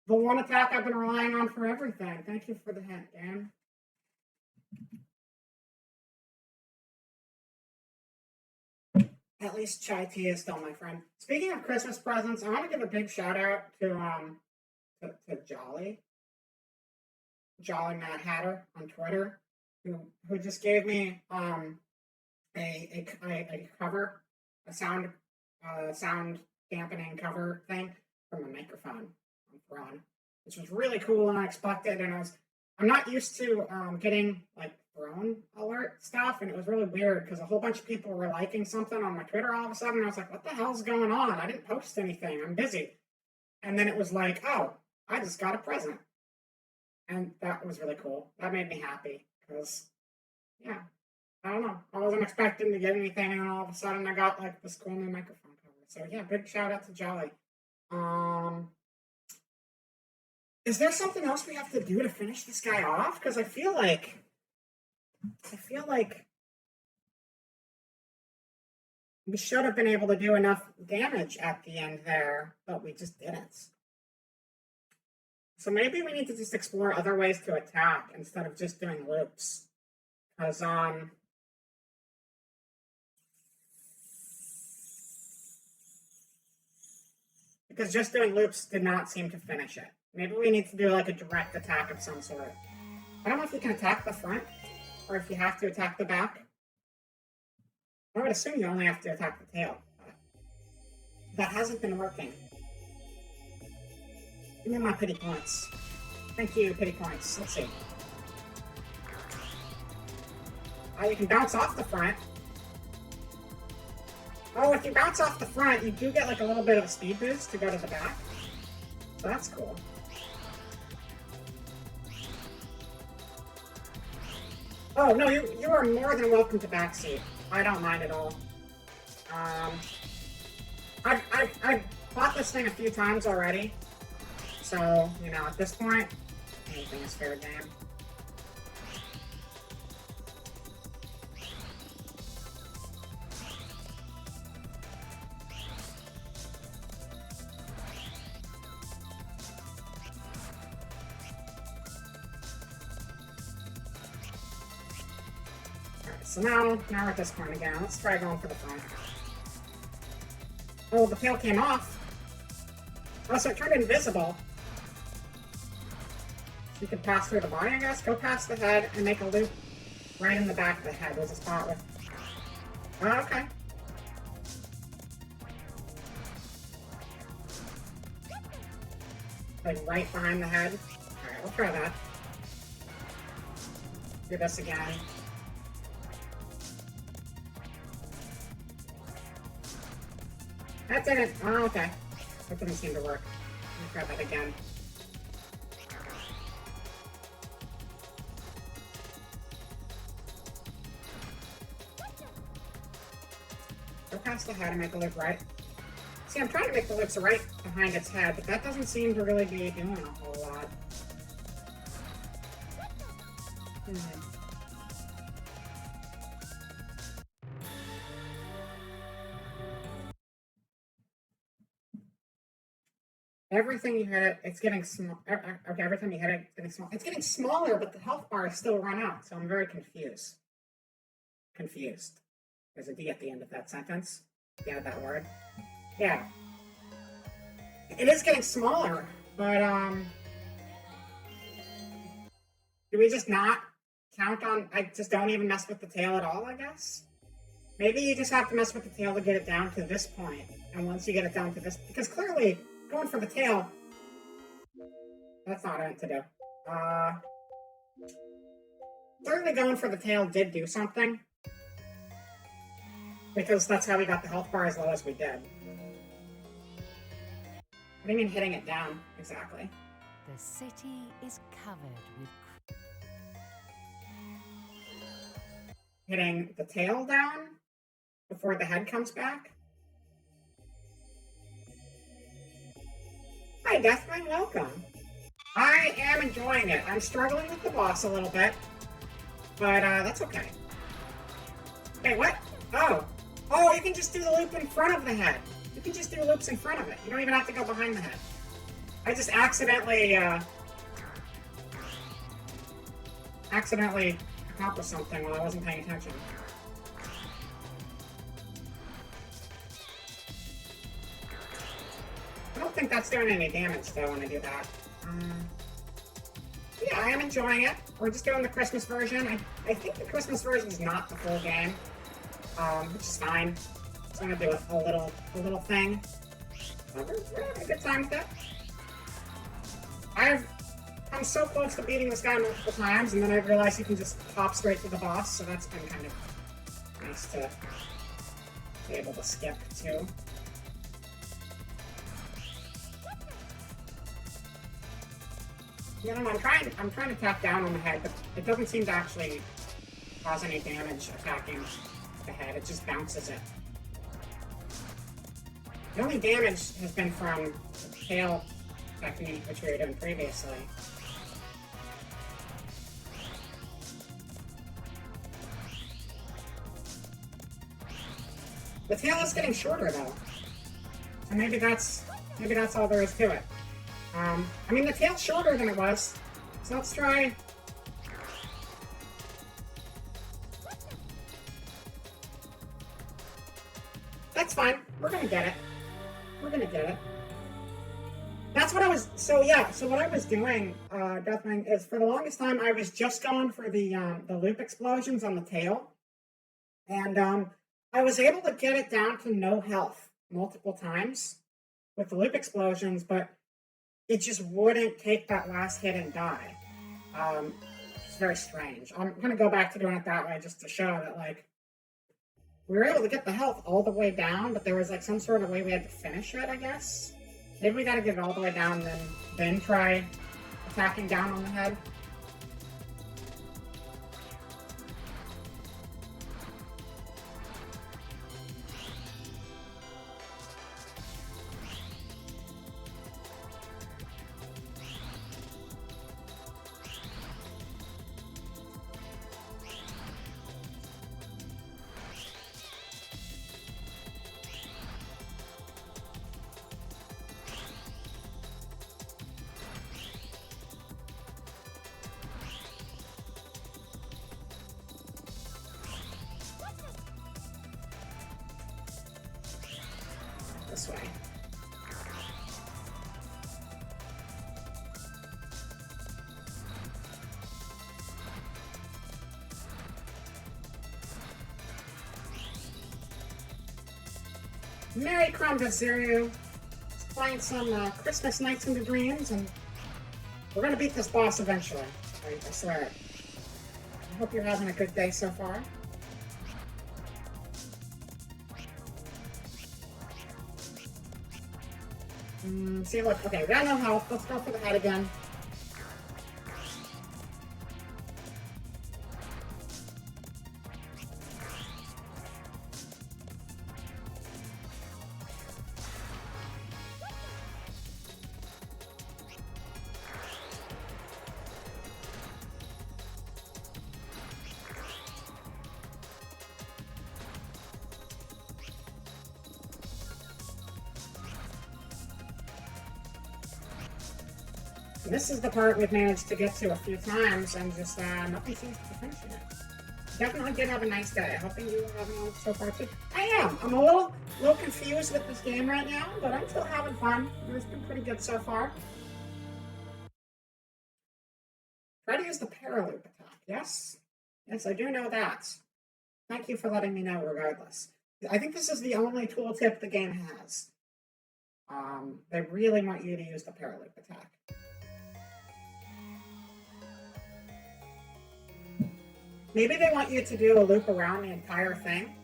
The one attack I've been relying on for everything. Thank you for the hint, Dan. At least chai tea is still my friend. Speaking of Christmas presents, I want to give a big shout out to Jolly Mad Hatter on Twitter, who just gave me a cover, a sound dampening cover thing from a microphone on Thrawn, which was really cool and unexpected. And I'm not used to getting like Throne alert stuff, and it was really weird because a whole bunch of people were liking something on my Twitter all of a sudden, and I was like, what the hell's going on? I didn't post anything, I'm busy. And then it was like, oh, I just got a present. And that was really cool. That made me happy because, yeah, I don't know. I wasn't expecting to get anything, and all of a sudden I got like this cool new microphone cover. So yeah, big shout out to Jolly. Is there something else we have to do to finish this guy off? Because I feel like we should have been able to do enough damage at the end there, but we just didn't. So maybe we need to just explore other ways to attack instead of just doing loops. Because just doing loops did not seem to finish it. Maybe we need to do like a direct attack of some sort. I don't know if you can attack the front, or if you have to attack the back. I would assume you only have to attack the tail. That hasn't been working. Give me my pity points. Thank you, pity points. Let's see. You can bounce off the front. Oh, if you bounce off the front, you do get like a little bit of a speed boost to go to the back. So that's cool. Oh, no, you are more than welcome to backseat. I don't mind at all. I've bought this thing a few times already. So, you know, at this point, anything is fair game. So now we're at this point again. Let's try going for the front. Oh, the tail came off. Oh, so it turned invisible. So you could pass through the body, I guess. Go past the head and make a loop right in the back of the head. There's a spot with... Oh, okay. Like right behind the head. Alright, we'll try that. Do this again. That didn't... Oh, okay. That didn't seem to work. Let me try that again. Go past the head and make a loop right. See, I'm trying to make the loops right behind its head, but that doesn't seem to really be doing a whole lot. Everything you hit it, it's getting small. Okay, every time you hit it, it's getting small. It's getting smaller, but the health bar is still run out, so I'm very confused. Confused. There's a D at the end of that sentence. The end of that word. Yeah. It is getting smaller, but, do we just not count on... I just don't even mess with the tail at all, I guess? Maybe you just have to mess with the tail to get it down to this point. And once you get it down to this... Because clearly... Going for the tail. That's not what I meant to do. Clearly going for the tail did do something. Because that's how we got the health bar as low as we did. What do you mean hitting it down, exactly? The city is covered with... Hitting the tail down before the head comes back? Hi, Deathwing, welcome. I am enjoying it. I'm struggling with the boss a little bit, but that's okay. Wait, what? Oh. Oh, you can just do the loop in front of the head. You can just do loops in front of it. You don't even have to go behind the head. I just accidentally accomplished something while I wasn't paying attention. I don't think that's doing any damage, though, when I do that. Yeah, I am enjoying it. We're just doing the Christmas version. I think the Christmas version is not the full game, which is fine. So I'm gonna do a little thing. We're having a good time with it. I'm so close to beating this guy multiple times, and then I realized you can just hop straight to the boss, so that's been kind of nice to be able to skip, too. You know, I'm trying to tap down on the head, but it doesn't seem to actually cause any damage attacking the head. It just bounces it. The only damage has been from the tail technique, which we were doing previously. The tail is getting shorter, though. So maybe that's all there is to it. I mean, the tail's shorter than it was, so let's try... That's fine. We're gonna get it. We're gonna get it. That's what I was... So, yeah, so what I was doing, Deathwing, is for the longest time, I was just going for the loop explosions on the tail. And, I was able to get it down to no health multiple times with the loop explosions, but it just wouldn't take that last hit and die. It's very strange. I'm going to go back to doing it that way just to show that, like, we were able to get the health all the way down, but there was, like, some sort of way we had to finish it, I guess. Maybe we gotta get it all the way down, then try attacking down on the head. This way. Merry Crimmus NiGHTS. Playing some Christmas Nights into Dreams, and we're gonna beat this boss eventually. I swear it. I hope you're having a good day so far. See, look, okay, we got no health. Let's go for the head again. This is the part we've managed to get to a few times, and just nothing seems to be finishing it. Definitely did have a nice day. Hoping you are having one so far too. I am. I'm a little confused with this game right now, but I'm still having fun. It's been pretty good so far. Try to use the paraloop attack. Yes, yes, I do know that. Thank you for letting me know. Regardless, I think this is the only tooltip the game has. They really want you to use the paraloop attack. Maybe they want you to do a loop around the entire thing.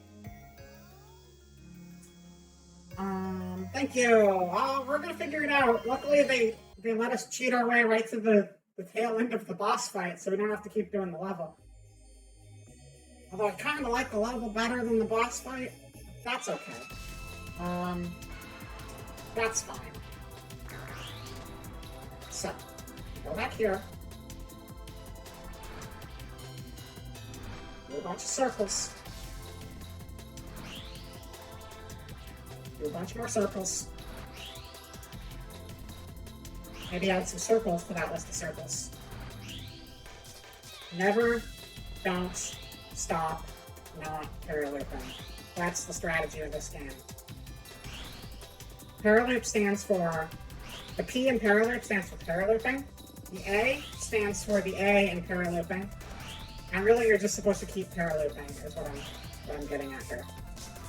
Thank you. We're gonna figure it out. Luckily, they let us cheat our way right to the tail end of the boss fight, so we don't have to keep doing the level. Although I kind of like the level better than the boss fight. That's okay. That's fine. So, go back here. Do a bunch of circles. Do a bunch more circles. Maybe add some circles to that list of circles. Never, don't, stop, not paralooping. That's the strategy of this game. Paraloop stands for, the P in paraloop stands for paralooping. The A stands for the A in paralooping. And really, you're just supposed to keep paralooping, is what I'm getting at here.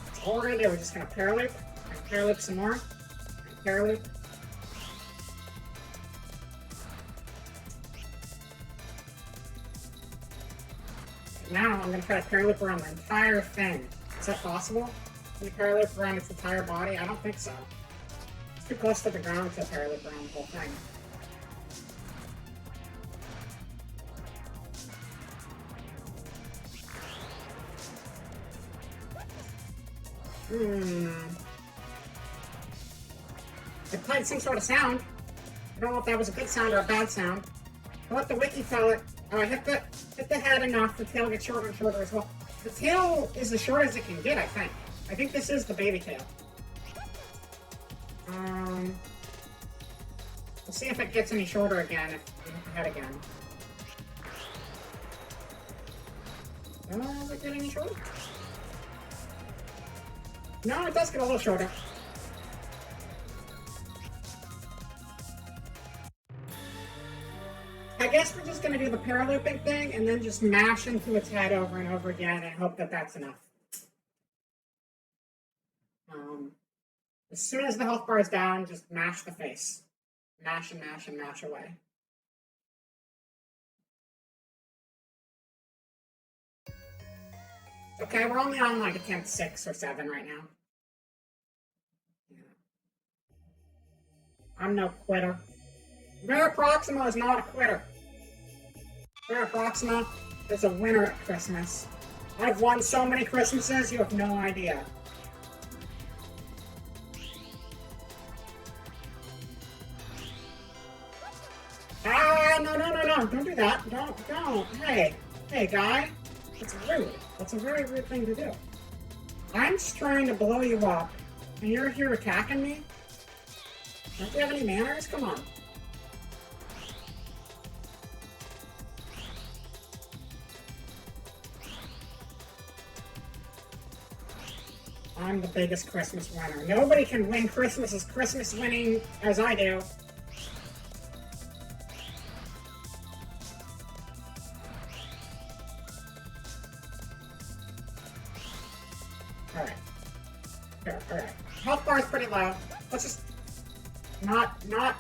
That's all we're gonna do. We're just gonna paraloop, and paraloop some more, and paraloop. Now I'm gonna try to paraloop around the entire thing. Is that possible? Can you paraloop around its entire body? I don't think so. It's too close to the ground to paraloop around the whole thing. It played some sort of sound. I don't know if that was a good sound or a bad sound. I'll let the wiki tell it. Oh, I hit the head enough, the tail gets shorter and shorter as well. The tail is as short as it can get, I think. I think this is the baby tail. We'll see if it gets any shorter again, if we hit the head again. Does it get any shorter? No, it does get a little shorter. I guess we're just going to do the paralooping thing and then just mash into its head over and over again and hope that that's enough. As soon as the health bar is down, just mash the face. Mash and mash and mash away. Okay, we're only on like attempt 6 or 7 right now. Yeah. I'm no quitter. Vera Proxima is not a quitter. Vera Proxima is a winner at Christmas. I've won so many Christmases, you have no idea. Ah, no, no, no, no, don't do that. Don't. Hey, guy. It's rude. That's a very rude thing to do. I'm just trying to blow you up, and you're here attacking me? Don't you have any manners? Come on. I'm the biggest Christmas winner. Nobody can win Christmas as Christmas winning as I do. Alright. Alright. Health bar is pretty low. Let's just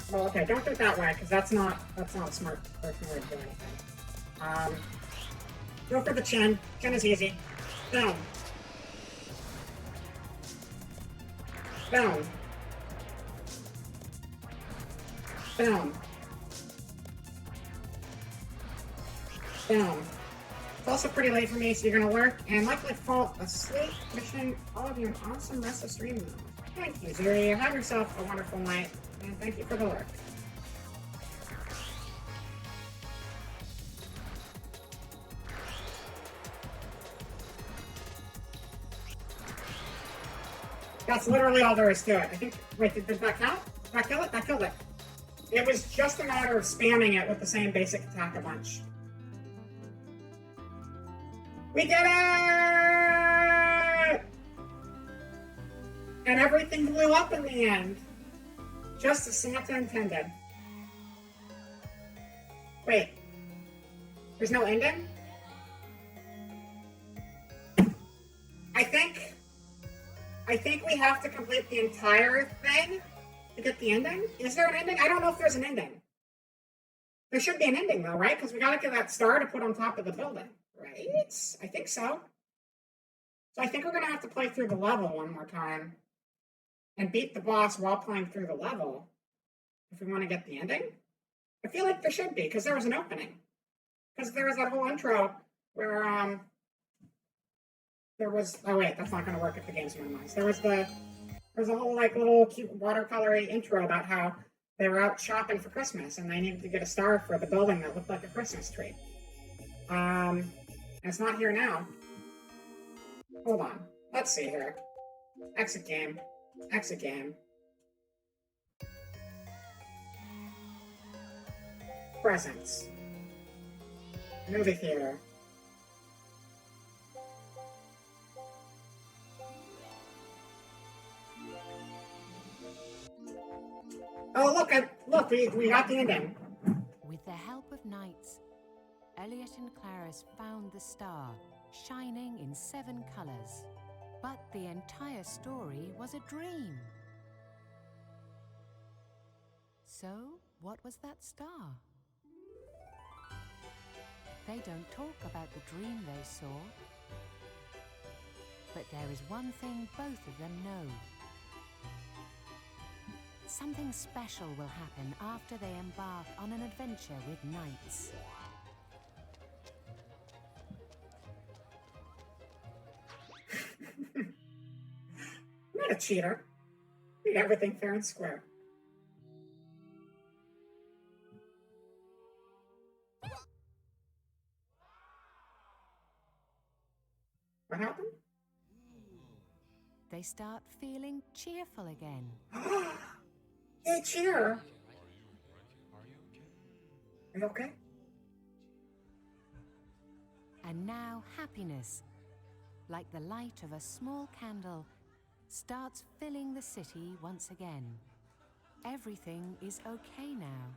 well, okay, don't do it that way, because that's not a smart way to do anything. Go for the chin. Chin is easy. Down. Down. Down. Down. It's also pretty late for me, so you're gonna work and likely fall asleep, wishing all of you an awesome rest of stream now. Thank you, Zuri. Have yourself a wonderful night, and thank you for the work. That's literally all there is to it. I think, wait, did that count? Did that kill it? That killed it. It was just a matter of spamming it with the same basic attack a bunch. We did it! And everything blew up in the end. Just as Santa intended. Wait. There's no ending? I think we have to complete the entire thing to get the ending. Is there an ending? I don't know if there's an ending. There should be an ending though, right? Because we gotta get that star to put on top of the building, right? I think so. So I think we're gonna have to play through the level one more time and beat the boss while playing through the level if we want to get the ending. I feel like there should be, because there was an opening. Because there was that whole intro where there was, oh wait, that's not going to work if the game's minimized. There's a whole like little cute watercolory intro about how they were out shopping for Christmas and they needed to get a star for the building that looked like a Christmas tree. And it's not here now. Hold on. Let's see here. Exit game. Exit game. Presents. Movie theater. Oh, look, we got the ending. With the help of knights, Elliot and Clarice found the star, shining in 7 colors. But the entire story was a dream. So, what was that star? They don't talk about the dream they saw. But there is one thing both of them know. Something special will happen after they embark on an adventure with knights. I'm not a cheater. I did everything fair and square. What happened? They start feeling cheerful again. Hey, cheer. Are you okay? And now happiness, like the light of a small candle, starts filling the city once again. Everything is okay now.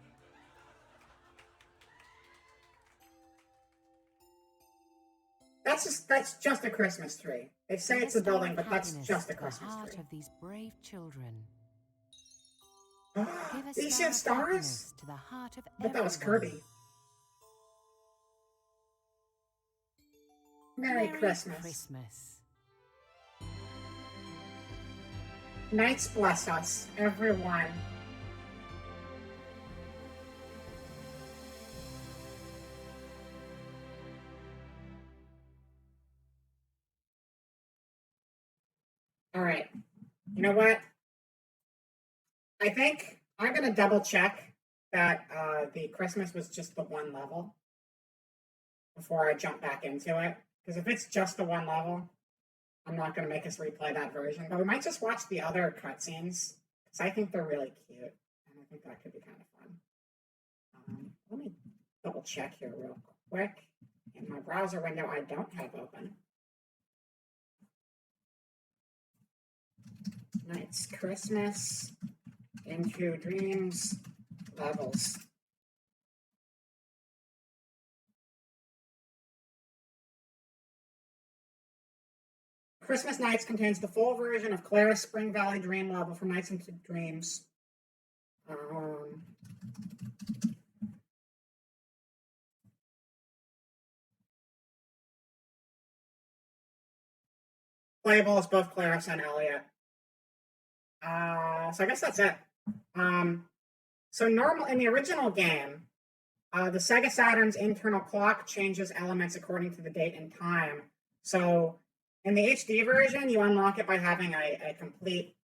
That's just a Christmas tree. They say it's a building, but that's just a Christmas the heart tree. of these brave children. These have stars? To the heart of I thought that was everyone. Kirby. Merry Christmas. Knights bless us, everyone. right. You know what? I think I'm going to double check that the Christmas was just the one level before I jump back into it. Because if it's just the one level, I'm not going to make us replay that version. But we might just watch the other cutscenes because I think they're really cute. And I think that could be kind of fun. Let me double check here real quick. In my browser window, I don't have open. Night's Christmas into Dreams levels. Christmas Nights contains the full version of Clara's Spring Valley Dream level from Nights into Dreams. Playable as both Clara and Elliot. So I guess that's it. So normal in the original game, the Sega Saturn's internal clock changes elements according to the date and time. So in the HD version, you unlock it by having a complete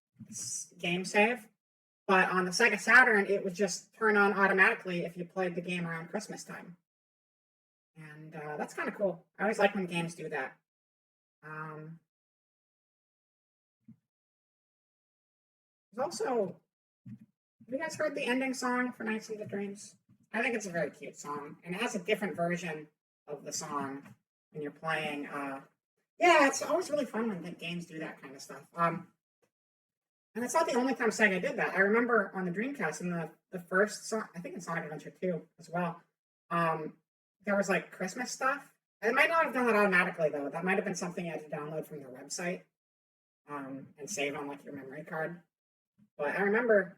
game save. But on the Sega Saturn, it would just turn on automatically if you played the game around Christmas time. And that's kind of cool. I always like when games do that. There's also, have you guys heard the ending song for Nights into Dreams? I think it's a very cute song, and it has a different version of the song when you're playing. Yeah, it's always really fun when games do that kind of stuff. And it's not the only time Sega did that. I remember on the Dreamcast in the first song, I think in Sonic Adventure 2 as well, there was like Christmas stuff. And it might not have done that automatically though. That might have been something you had to download from their website and save on like your memory card. But I remember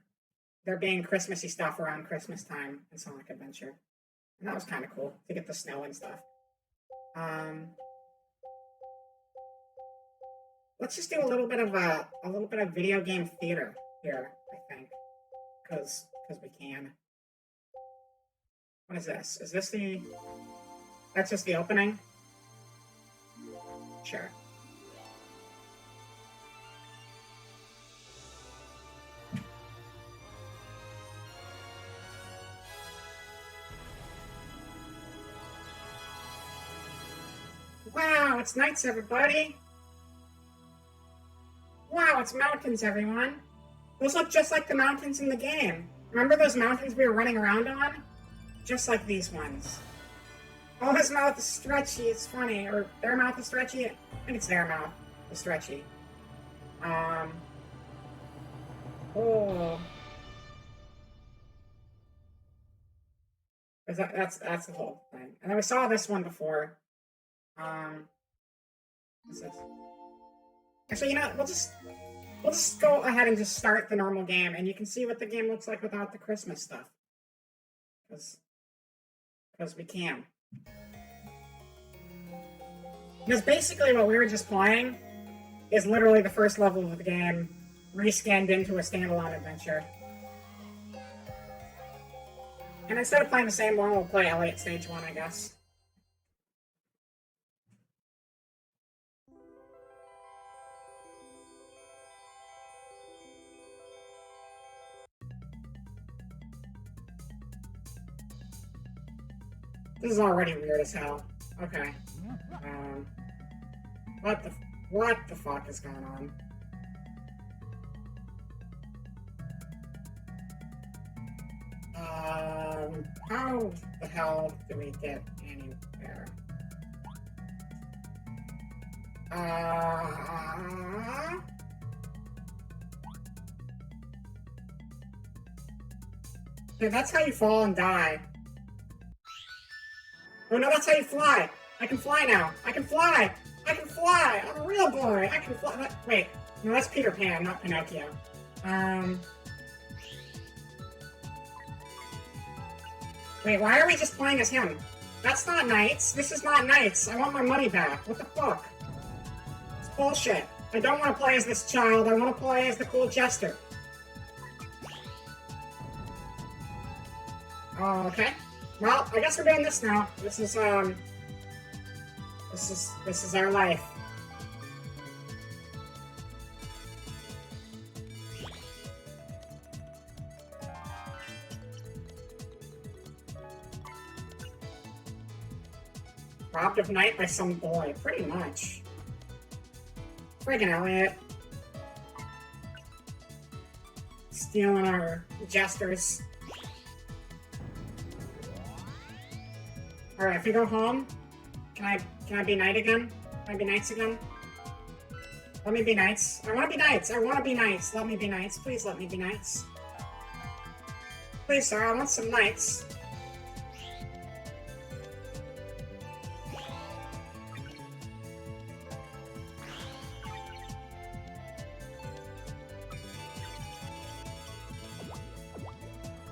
there being Christmassy stuff around Christmas time in Sonic Adventure. And that was kind of cool to get the snow and stuff. Let's just do a little bit of video game theater here, I think, because we can. What is this? Is this the? That's just the opening. Sure. Wow, it's nights, everybody. Wow, it's mountains, everyone. Those look just like the mountains in the game. Remember those mountains we were running around on? Just like these ones. Oh, his mouth is stretchy. It's funny. Or their mouth is stretchy. I think it's their mouth is stretchy. Oh. That's the whole thing. And then we saw this one before. What's this? Actually, you know, we'll just go ahead and just start the normal game, and you can see what the game looks like without the Christmas stuff. Because we can. Because basically what we were just playing is literally the first level of the game rescanned into a standalone adventure. And instead of playing the same one, we'll play Elliot Stage 1, I guess. This is already weird as hell. Okay. What the fuck is going on? How the hell do we get anywhere? Yeah, that's how you fall and die. Oh no, that's how you fly! I can fly now! I can fly! I can fly! I'm a real boy! I can fly! Wait, no, that's Peter Pan, not Pinocchio. Wait, why are we just playing as him? That's not Knights. This is not Knights. I want my money back. What the fuck? It's bullshit. I don't want to play as this child. I want to play as the cool jester. Okay. Well, I guess we're doing this now. This is our life. robbed of Knight by some boy, pretty much. Friggin' Elliot. Stealing our jesters. Alright, if we go home, can I be Knight again? Can I be Knights again? Let me be Knights. I wanna be Knights! I wanna be Knights! Let me be Knights. Please let me be Knights. Please, sir, I want some Knights.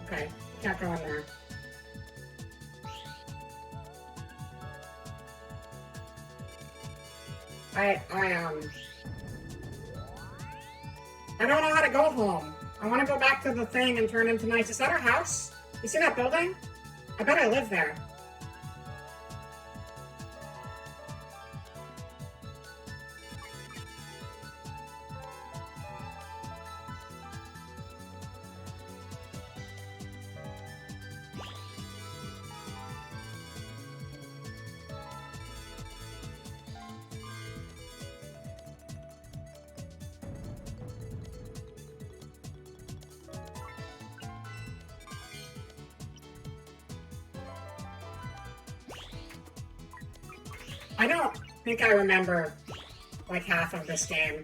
Okay, can't go in there. I don't know how to go home. I want to go back to the thing and turn into Knights. Is that our house? You see that building? I bet I live there. I don't think I remember, like, half of this game.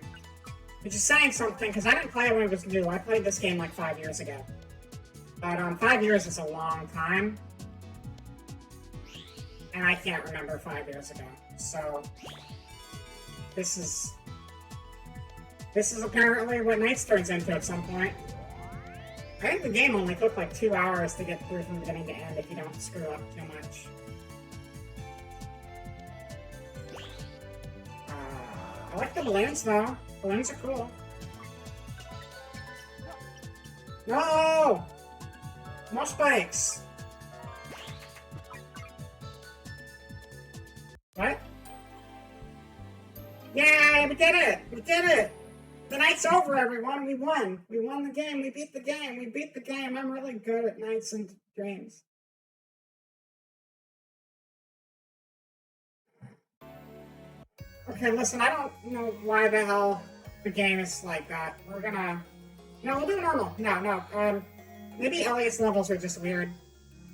Which is saying something, because I didn't play it when it was new. I played this game, like, 5 years ago. But, 5 years is a long time. And I can't remember 5 years ago. So, this is apparently what Knights turns into at some point. I think the game only took, like, 2 hours to get through from beginning to end if you don't screw up too much. I like the balloons, though. Balloons are cool. No! More spikes! What? Yay! We did it! We did it! The night's over, everyone! We won! We won the game! We beat the game! We beat the game! I'm really good at nights and dreams. Okay, listen, I don't know why the hell the game is like that. We're gonna... No, we'll do normal. No. Maybe Elliot's levels are just weird.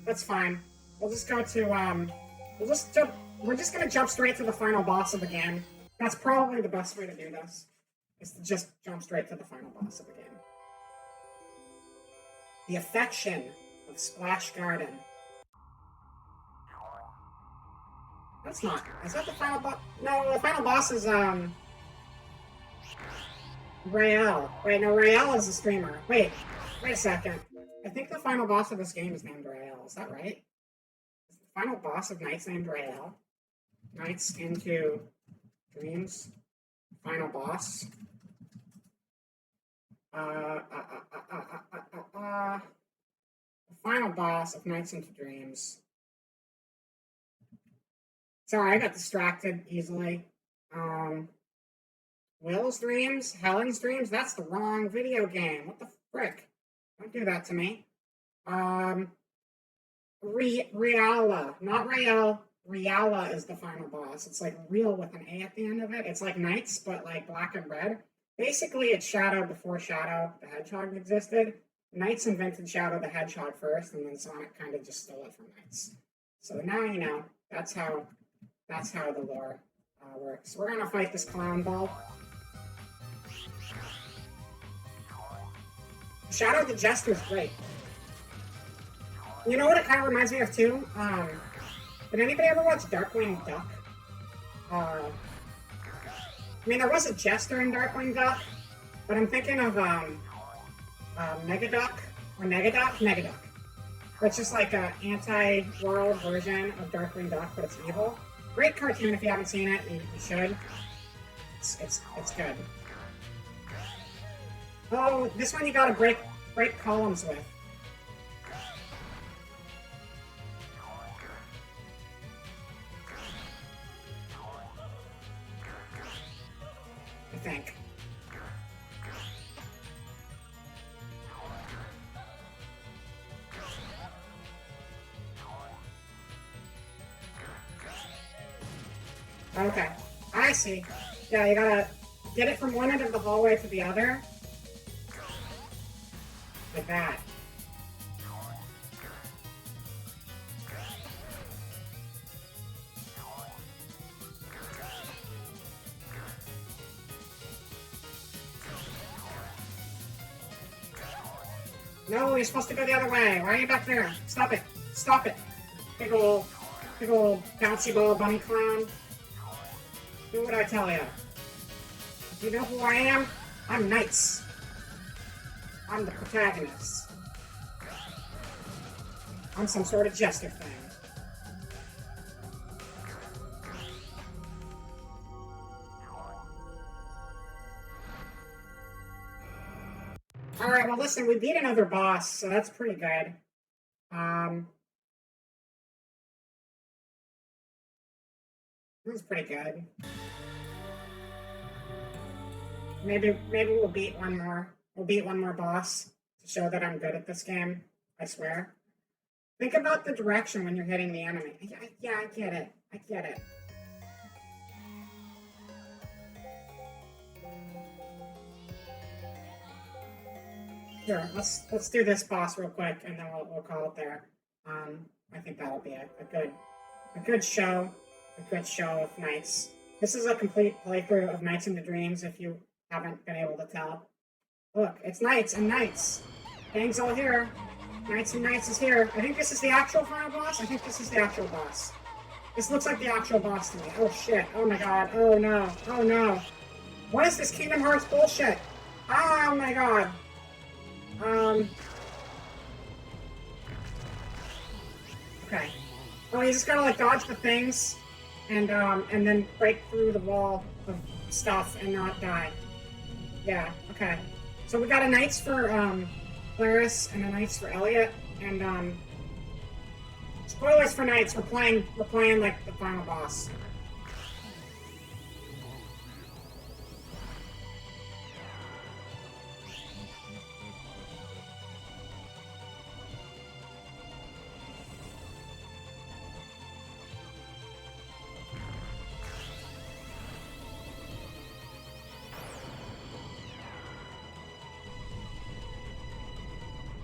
That's fine. We'll just go to, we're just gonna jump straight to the final boss of the game. That's probably the best way to do this. Is to just jump straight to the final boss of the game. The Affection of Splash Garden. That's not... Is that the final boss? No, the final boss is, Rael. Wait, no, Rael is a streamer. Wait a second. I think the final boss of this game is named Rael. Is that right? Is the final boss of Knights named Rael? Knights into Dreams. Final boss. The final boss of Knights into Dreams. Sorry, I got distracted easily. Will's Dreams? Helen's Dreams? That's the wrong video game. What the frick? Don't do that to me. Riala. Not Rael. Riala is the final boss. It's like real with an A at the end of it. It's like Knights, but like black and red. Basically, it's Shadow before Shadow the Hedgehog existed. Knights invented Shadow the Hedgehog first, and then Sonic kind of just stole it from Knights. So now you know. That's how the lore works. We're gonna fight this clown ball. Shadow the Jester is great. You know what it kind of reminds me of too? Did anybody ever watch Darkwing Duck? I mean, there was a Jester in Darkwing Duck, but I'm thinking of Megaduck or Negaduck. It's just like an anti-world version of Darkwing Duck, but it's evil. Great cartoon if you haven't seen it, you should. It's good. Oh, this one you gotta break columns with. I think. Okay. I see. Yeah, you gotta get it from one end of the hallway to the other. Like that. No, you're supposed to go the other way. Why are you back there? Stop it. Stop it. Big ol' bouncy ball bunny clown. Do what I tell you. You know who I am? I'm NiGHTS. I'm the protagonist. I'm some sort of jester thing. Alright, well listen, we beat another boss, so that's pretty good. This is pretty good. Maybe we'll beat one more. We'll beat one more boss to show that I'm good at this game. I swear. Think about the direction when you're hitting the enemy. Yeah, I get it. I get it. Here, let's do this boss real quick, and then we'll call it there. I think that'll be a good show of NiGHTS. This is a complete playthrough of Nights into Dreams. If you haven't been able to tell, look, it's NiGHTS and NiGHTS. Gang's all here. Nights and NiGHTS is here. I think this is the actual final boss. I think this is the actual boss. This looks like the actual boss to me. Oh shit. Oh my god. Oh no. Oh no. What is this Kingdom Hearts bullshit? Oh my god. Okay. Oh, you just gotta like dodge the things and then break through the wall of stuff and not die. Yeah, okay. So we got a NiGHTS for Claris and a NiGHTS for Elliot, and spoilers for NiGHTS, we're playing like the final boss.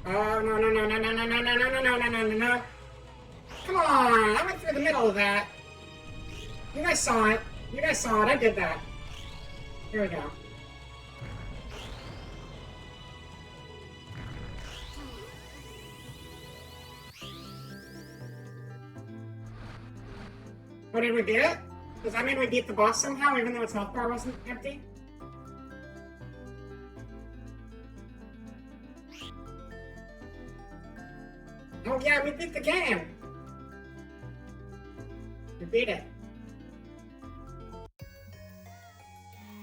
Oh, no, no, no, no, no, no, no, no, no, no, no, no, no, no. Come on, I went through the middle of that. You guys saw it. You guys saw it. I did that. Here we go. Oh, did we beat it? Does that mean we beat the boss somehow, even though its health bar wasn't empty? Oh yeah, we beat the game! We beat it.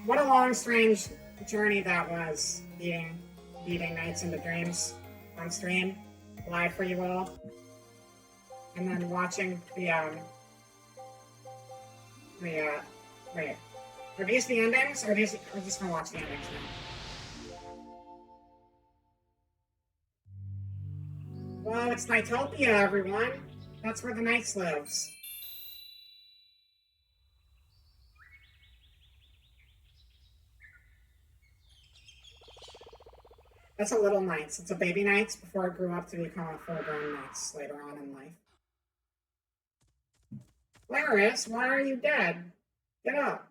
What a long, strange journey that was, beating Nights into Dreams on stream, live for you all. And then watching wait, are these the endings? Or are these, we're just gonna watch the endings now? Well, it's Nightopia, everyone. That's where the NiGHTS lives. That's a little NiGHTS. It's a baby NiGHTS before it grew up to become a full-grown NiGHTS later on in life. Claris, why are you dead? Get up.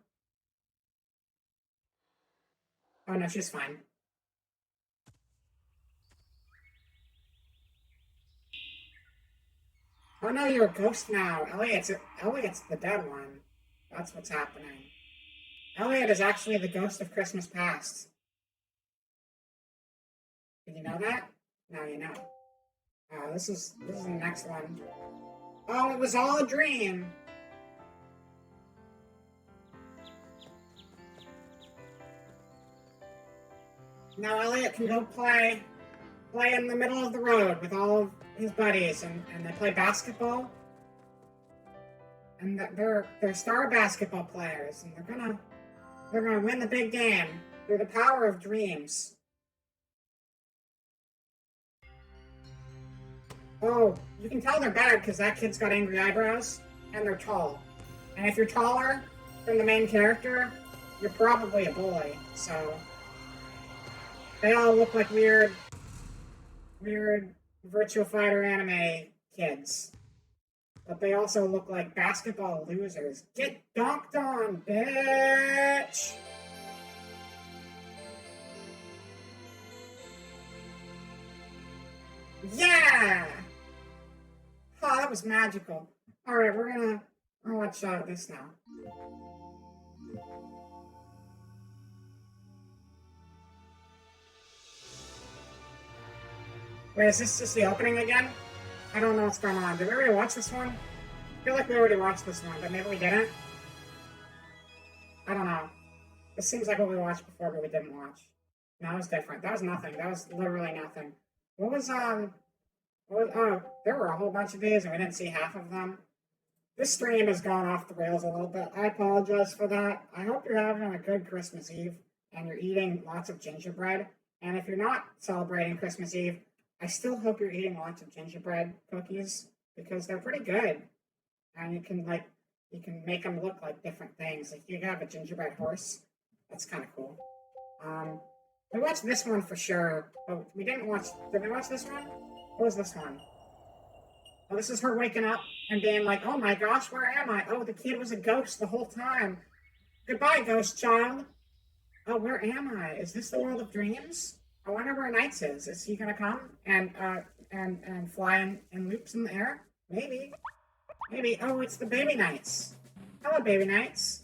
Oh no, she's fine. Oh no, you're a ghost now. Elliot's the dead one. That's what's happening. Elliot is actually the ghost of Christmas past. Did you know that? Now you know. Oh, this is the next one. Oh, it was all a dream. Now Elliot can go play in the middle of the road with all of his buddies, and they play basketball. And they're star basketball players, and they're gonna win the big game through the power of dreams. Oh, you can tell they're bad because that kid's got angry eyebrows, and they're tall. And if you're taller, from the main character, you're probably a boy. So they all look like weird Virtua Fighter anime kids. But they also look like basketball losers. Get dunked on, bitch! Yeah! Oh, that was magical. Alright, we're gonna watch this now. Wait, is this just the opening again? I don't know what's going on. Did we already watch this one? I feel like we already watched this one, but maybe we didn't. I don't know. This seems like what we watched before, but we didn't watch. No, that was different. That was nothing. That was literally nothing. What was, oh, there were a whole bunch of these and we didn't see half of them. This stream has gone off the rails a little bit. I apologize for that. I hope you're having a good Christmas Eve and you're eating lots of gingerbread. And if you're not celebrating Christmas Eve, I still hope you're eating lots of gingerbread cookies because they're pretty good. And you can make them look like different things. Like you have a gingerbread horse. That's kind of cool. We watched this one for sure. Oh, we didn't watch, did we watch this one? What was this one? Oh, this is her waking up and being like, oh my gosh, where am I? Oh, the kid was a ghost the whole time. Goodbye, ghost child. Oh, where am I? Is this the world of dreams? I wonder where NiGHTS is. Is he gonna come and fly in loops in the air? Maybe. Maybe. Oh, it's the baby NiGHTS. Hello, baby NiGHTS.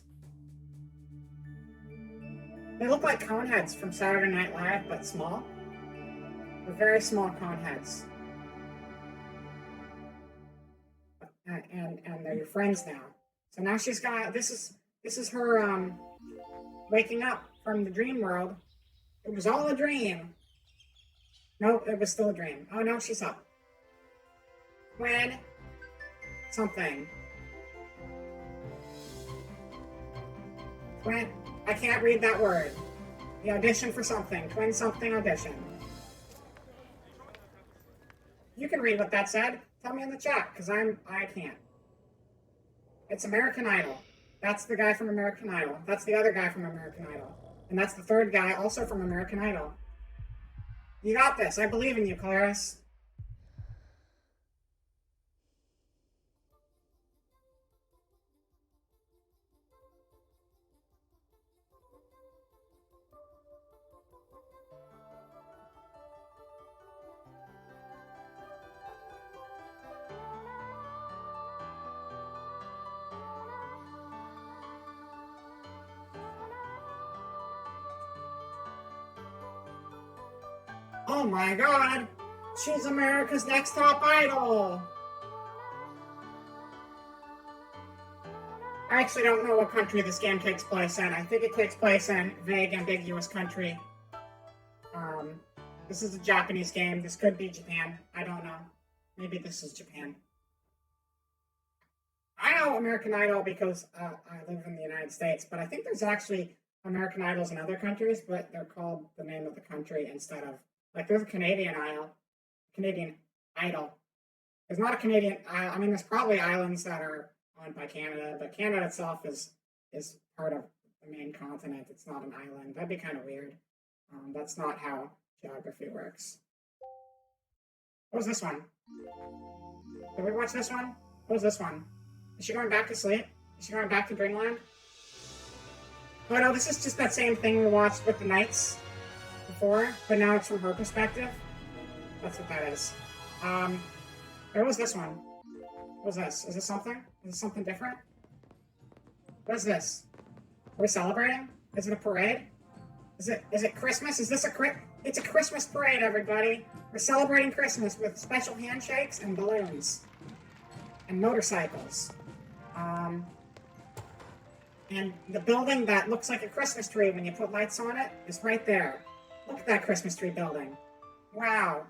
They look like cone heads from Saturday Night Live, but small. They're very small cone heads. And they're your friends now. So now she's got, this is her waking up from the dream world. It was all a dream. No, it was still a dream. Oh no, she's up. When something. When, I can't read that word. The audition for something. Twin something audition. You can read what that said. Tell me in the chat, because I can't. It's American Idol. That's the guy from American Idol. That's the other guy from American Idol. And that's the third guy, also from American Idol. You got this. I believe in you, Clarice. Oh my god! She's America's Next Top Idol! I actually don't know what country this game takes place in. I think it takes place in vague, ambiguous country. This is a Japanese game. This could be Japan. I don't know. Maybe this is Japan. I know American Idol because I live in the United States, but I think there's actually American Idols in other countries, but they're called the name of the country instead of, like there's a Canadian Idol. There's not a Canadian, I mean, there's probably islands that are owned by Canada, but Canada itself is part of the main continent. It's not an island. That'd be kind of weird. That's not how geography works. What was this one? Did we watch this one? What was this one? Is she going back to sleep? Is she going back to Dreamland? Oh no, this is just that same thing we watched with the NiGHTS before, but now it's from her perspective. That's what that is. What was this one? What was this? Is this something? Is this something different? What is this? Are we celebrating? Is it a parade? Is it Christmas? Is this it's a Christmas parade, everybody. We're celebrating Christmas with special handshakes and balloons. And motorcycles. And the building that looks like a Christmas tree when you put lights on it is right there. Look at that Christmas tree building. Wow.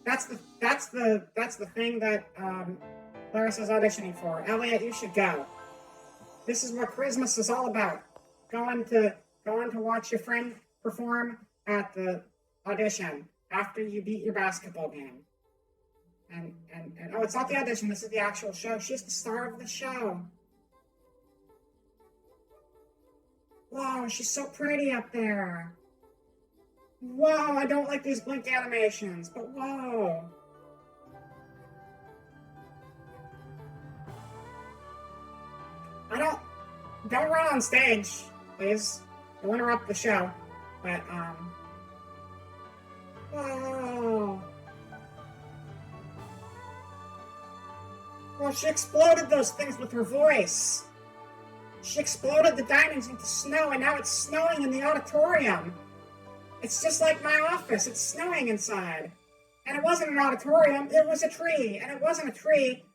That's the thing that Clarice is auditioning for. Elliot, you should go. This is what Christmas is all about. Going to watch your friend perform at the audition after you beat your basketball game. And oh, it's not the audition, this is the actual show. She's the star of the show. Wow, she's so pretty up there. Whoa, I don't like these blink animations, but whoa. Don't run on stage, please. You'll interrupt the show. But, whoa. Well, she exploded those things with her voice. She exploded the diamonds into snow, and now it's snowing in the auditorium. It's just like my office. It's snowing inside. And it wasn't an auditorium. It was a tree. And it wasn't a tree.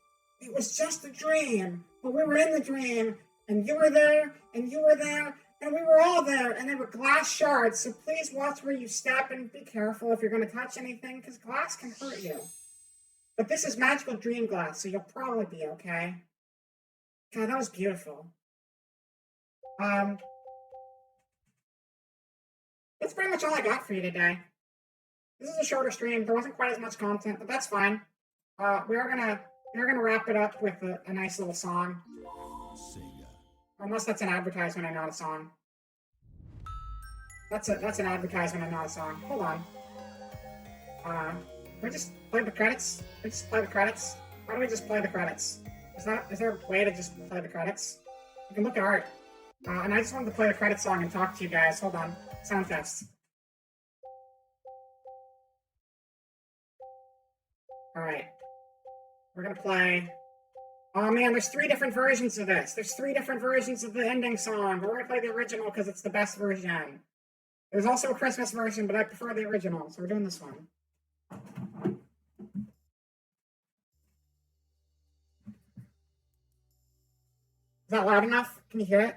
It was just a dream. But we were in the dream. And you were there. And you were there. And we were all there. And there were glass shards. So please watch where you step and be careful if you're going to touch anything. Because glass can hurt you. But this is magical dream glass. So you'll probably be okay. God, that was beautiful. That's pretty much all I got for you today. This is a shorter stream. There wasn't quite as much content, but that's fine. We're gonna wrap it up with a nice little song. Unless that's an advertisement and not a song. That's an advertisement and not a song. Hold on. We just play the credits. We just play the credits. Why don't we just play the credits? Is there a way to just play the credits? You can look at art. And I just wanted to play the credit song and talk to you guys. Hold on. Sound test. Alright. We're gonna play... Oh man, there's 3 different versions of this. There's 3 different versions of the ending song, but we're gonna play the original because it's the best version. There's also a Christmas version, but I prefer the original, so we're doing this one. Is that loud enough? Can you hear it?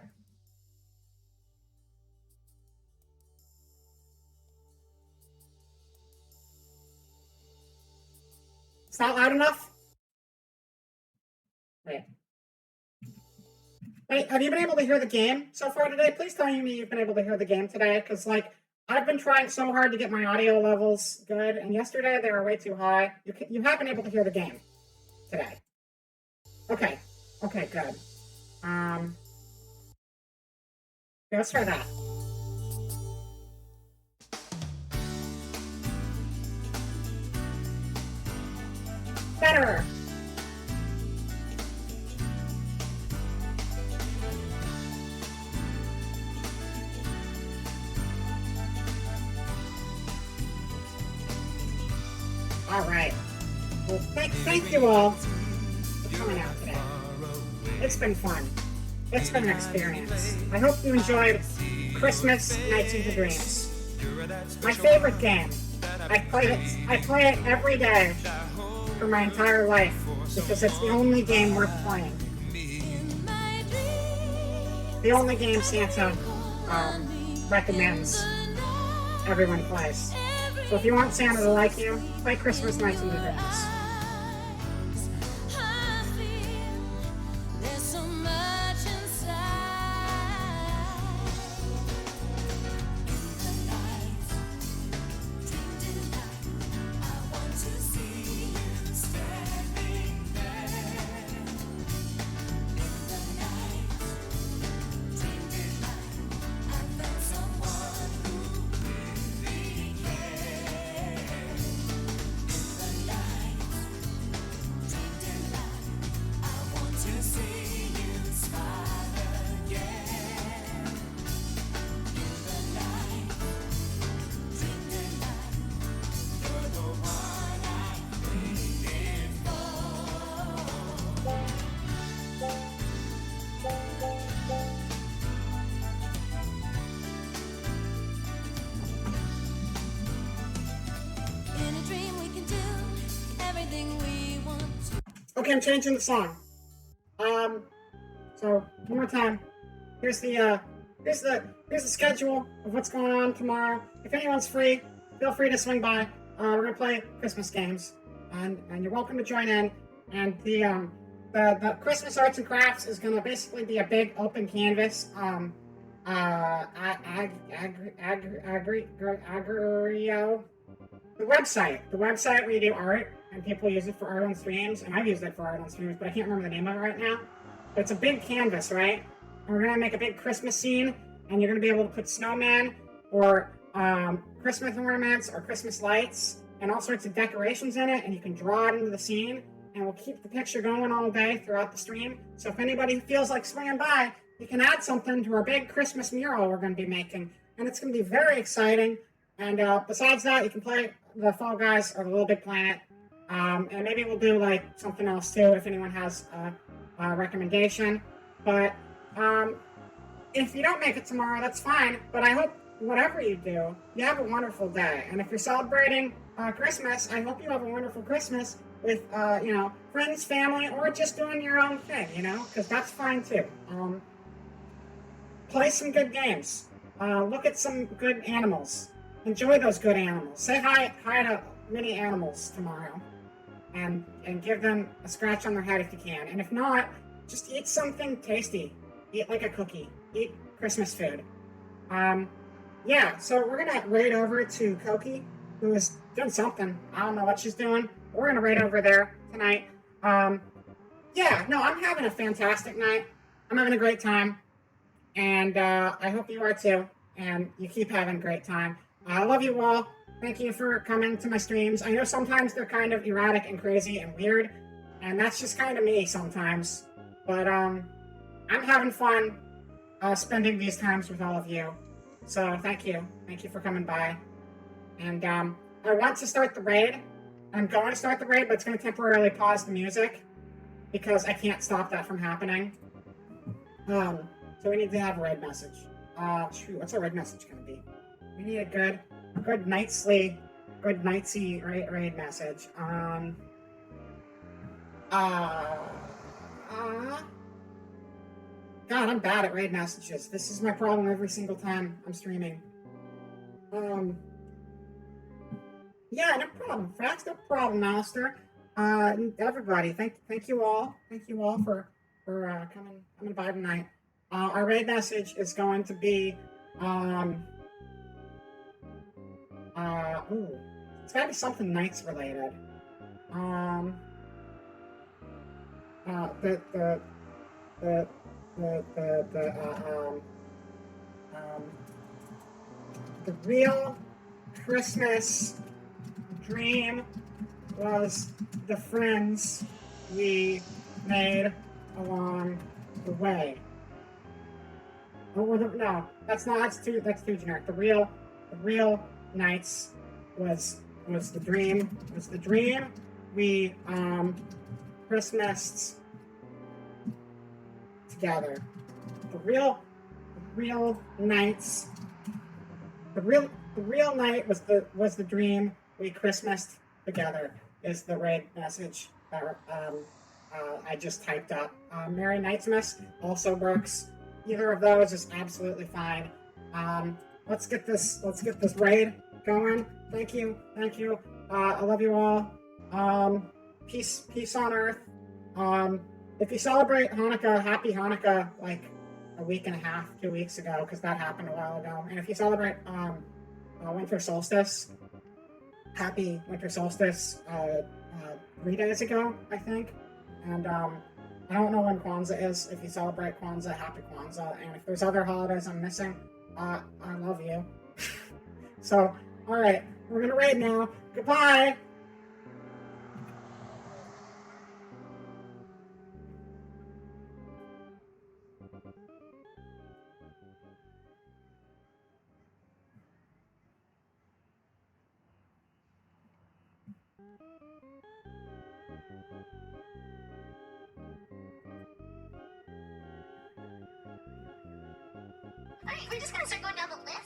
It's not loud enough? Wait, have you been able to hear the game so far today? Please tell me you've been able to hear the game today, because, like, I've been trying so hard to get my audio levels good, and yesterday they were way too high. You have been able to hear the game today. Okay, good. Yeah, let's try that. Better. All right. Well, thank you all for coming out today. It's been fun. It's been an experience. I hope you enjoyed Christmas Nights into Dreams. My favorite game. I play it every day for my entire life because it's the only game worth playing. The only game Santa recommends everyone plays. So if you want Santa to like you, play Christmas Nights into Dreams. Okay, I'm changing the song. So one more time. Here's the schedule of what's going on tomorrow. If anyone's free, feel free to swing by. We're gonna play Christmas games, and you're welcome to join in. And the Christmas arts and crafts is gonna basically be a big open canvas. Agrio. The website where you do art, and people use it for art on streams, and I've used it for art on streams, but I can't remember the name of it right now. But it's a big canvas, right? And we're gonna make a big Christmas scene, and you're going to be able to put snowmen or Christmas ornaments or Christmas lights and all sorts of decorations in it, and you can draw it into the scene, and we'll keep the picture going all day throughout the stream. So if anybody feels like swinging by, you can add something to our big Christmas mural we're going to be making, and it's going to be very exciting. And besides that, you can play the Fall Guys or the Little Big Planet, and maybe we'll do like something else too if anyone has a recommendation. But if you don't make it tomorrow, that's fine. But I hope whatever you do, you have a wonderful day. And if you're celebrating Christmas, I hope you have a wonderful Christmas with friends, family, or just doing your own thing. Because that's fine too. Play some good games. Look at some good animals. Enjoy those good animals. Say hi to many animals tomorrow, and give them a scratch on their head if you can. And if not, just eat something tasty. Eat like a cookie. Eat Christmas food. So we're gonna raid over to Koki, who is doing something. I don't know what she's doing. We're gonna raid over there tonight. I'm having a fantastic night. I'm having a great time, and I hope you are too. And you keep having a great time. I love you all. Thank you for coming to my streams. I know sometimes they're kind of erratic and crazy and weird, and that's just kind of me sometimes. But I'm having fun spending these times with all of you. So thank you. Thank you for coming by. And I want to start the raid. I'm going to start the raid, but it's going to temporarily pause the music because I can't stop that from happening. So we need to have a raid message. What's our raid message going to be? We need a good nightsy raid message. God, I'm bad at raid messages. This is my problem every single time I'm streaming. No problem, Frax, no problem, Alistair. Everybody, thank you all. Thank you all for coming by tonight. Our raid message is going to be it's gotta be something Knights related. The real Christmas dream was the friends we made along the way. No, that's too generic. The real Knights was the dream. Was the dream we Christmased together. The real Knights. The real night was the dream we Christmased together. Is the raid message that I just typed up. Merry Nightmas also works. Either of those is absolutely fine. Let's get this raid going. Thank you. I love you all. Peace on earth. If you celebrate Hanukkah, happy Hanukkah, like a week and a half, 2 weeks ago, because that happened a while ago. And if you celebrate winter solstice, happy winter solstice 3 days ago, I think. And I don't know when Kwanzaa is. If you celebrate Kwanzaa, happy Kwanzaa. And if there's other holidays I'm missing, I love you. So, all right, we're gonna raid now. Goodbye. Alright, we're just gonna start going down the list.